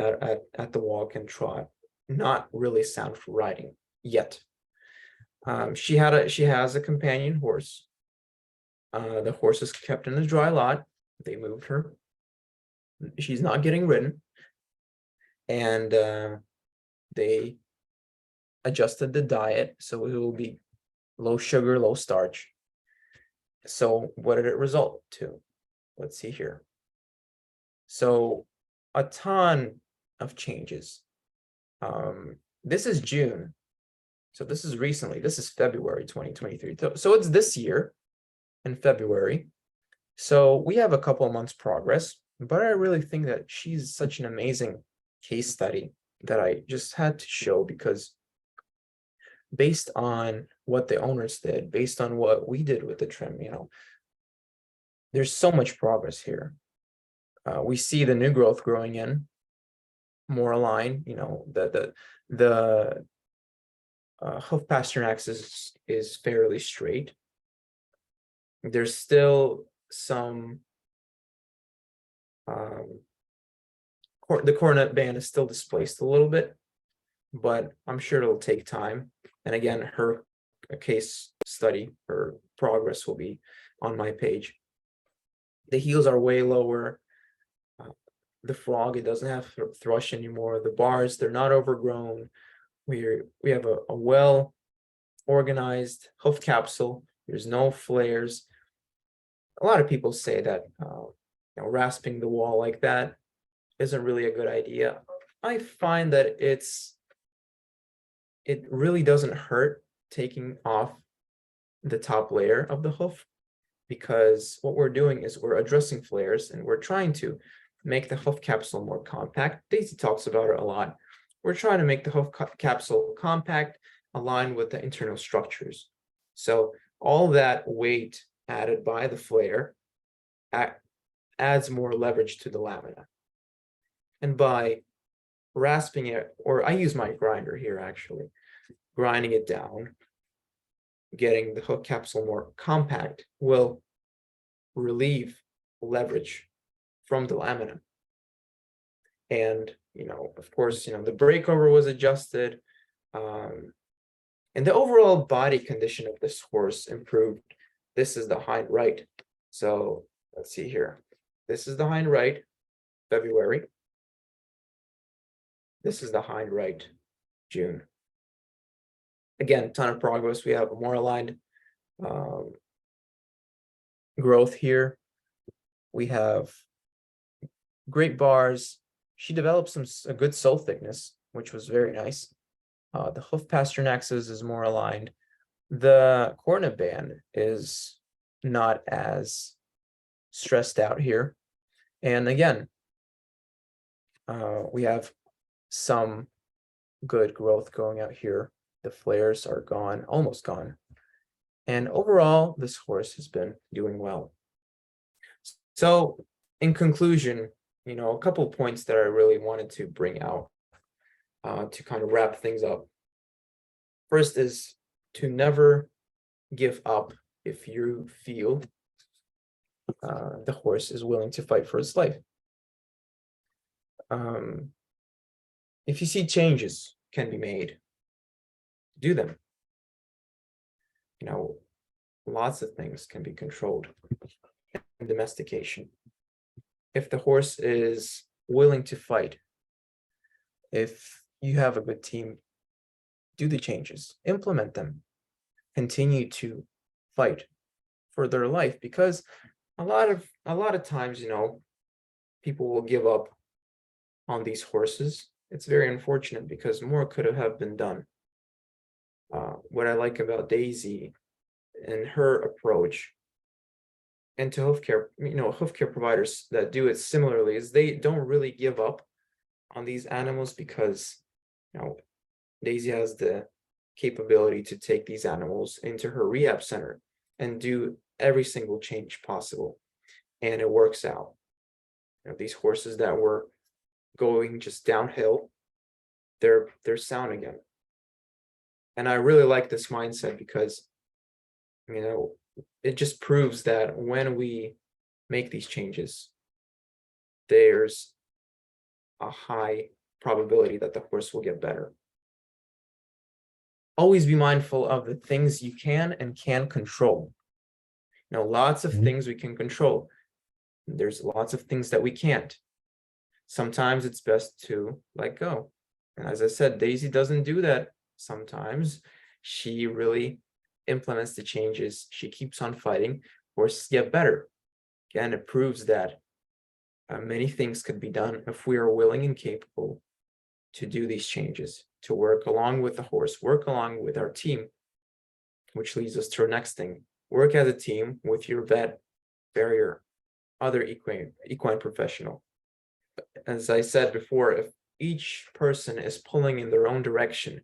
at the walk and trot, not really sound for riding yet. She has a companion horse. The horse is kept in a dry lot. They moved her. She's not getting ridden, and they adjusted the diet so it will be low sugar, low starch. So what did it result to? Let's see here. So a ton of changes. This is June. So this is recently. This is February 2023. So it's this year in February. So we have a couple of months progress, but I really think that she's such an amazing case study that I just had to show, because based on what the owners did, based on what we did with the trim, there's so much progress here. We see the new growth growing in, more aligned, the hoof pastern axis is fairly straight. There's still some, the cornet band is still displaced a little bit, but I'm sure it'll take time. And again, her case study, her progress will be on my page. The heels are way lower. The frog, it doesn't have thrush anymore. The bars, they're not overgrown. We have a well organized hoof capsule. There's no flares. A lot of people say that rasping the wall like that isn't really a good idea. I find that it really doesn't hurt taking off the top layer of the hoof, because what we're doing is we're addressing flares and we're trying to make the hoof capsule more compact. Daisy talks about it a lot. We're trying to make the hoof capsule compact, aligned with the internal structures. So all that weight added by the flare adds more leverage to the lamina. And by rasping it, or I use my grinder here actually, grinding it down, getting the hook capsule more compact will relieve leverage from the lamina. And, of course, the breakover was adjusted, and the overall body condition of this horse improved. This is the hind right. So let's see here. This is the hind right, February. This is the hind right, June. Again, ton of progress. We have a more aligned growth here. We have great bars. She developed a good sole thickness, which was very nice. The hoof pastern axis is more aligned. The cornet band is not as stressed out here. And again, we have some good growth going out here. The flares are gone, almost gone. And overall, this horse has been doing well. So in conclusion, a couple points that I really wanted to bring out to kind of wrap things up. First is to never give up if you feel the horse is willing to fight for its life. If you see changes can be made, do them. Lots of things can be controlled in domestication. If the horse is willing to fight, if you have a good team, do the changes, implement them, continue to fight for their life, because a lot of times, people will give up on these horses. It's very unfortunate because more could have been done. What I like about Daisy and her approach, and to healthcare providers that do it similarly, is they don't really give up on these animals because Daisy has the capability to take these animals into her rehab center and do every single change possible, and it works out. These horses that were going just downhill, they're sound again. And I really like this mindset because it just proves that when we make these changes, there's a high probability that the horse will get better. Always be mindful of the things you can and can't control. Lots of things we can control. There's lots of things that we can't. Sometimes it's best to let go. And as I said, Daisy doesn't do that sometimes. She really implements the changes. She keeps on fighting. Horses get better. Again, it proves that many things could be done if we are willing and capable to do these changes, to work along with the horse, work along with our team, which leads us to our next thing. Work as a team with your vet, farrier, other equine professional. As I said before, if each person is pulling in their own direction,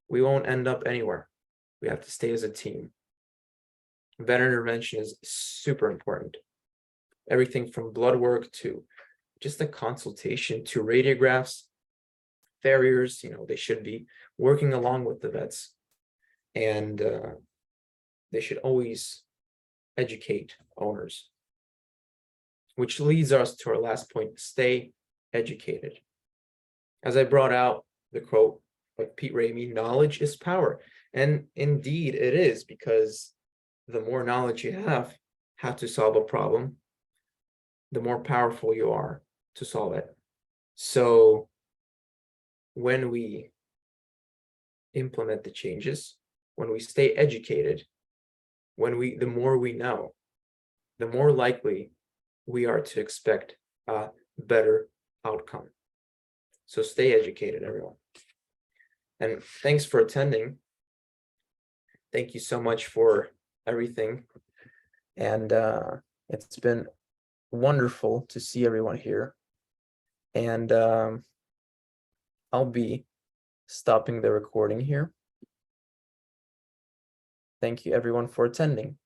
we won't end up anywhere. We have to stay as a team. Vet intervention is super important. Everything from blood work to just a consultation to radiographs. Farriers, they should be working along with the vets, and they should always educate owners. Which leads us to our last point: stay educated. As I brought out the quote of Pete Ramey, knowledge is power. And indeed it is, because the more knowledge you have how to solve a problem, the more powerful you are to solve it. So when we implement the changes, when we stay educated, the more we know, the more likely we are to expect a better outcome. So stay educated, everyone. And thanks for attending. Thank you so much for everything. And it's been wonderful to see everyone here. And I'll be stopping the recording here. Thank you everyone for attending.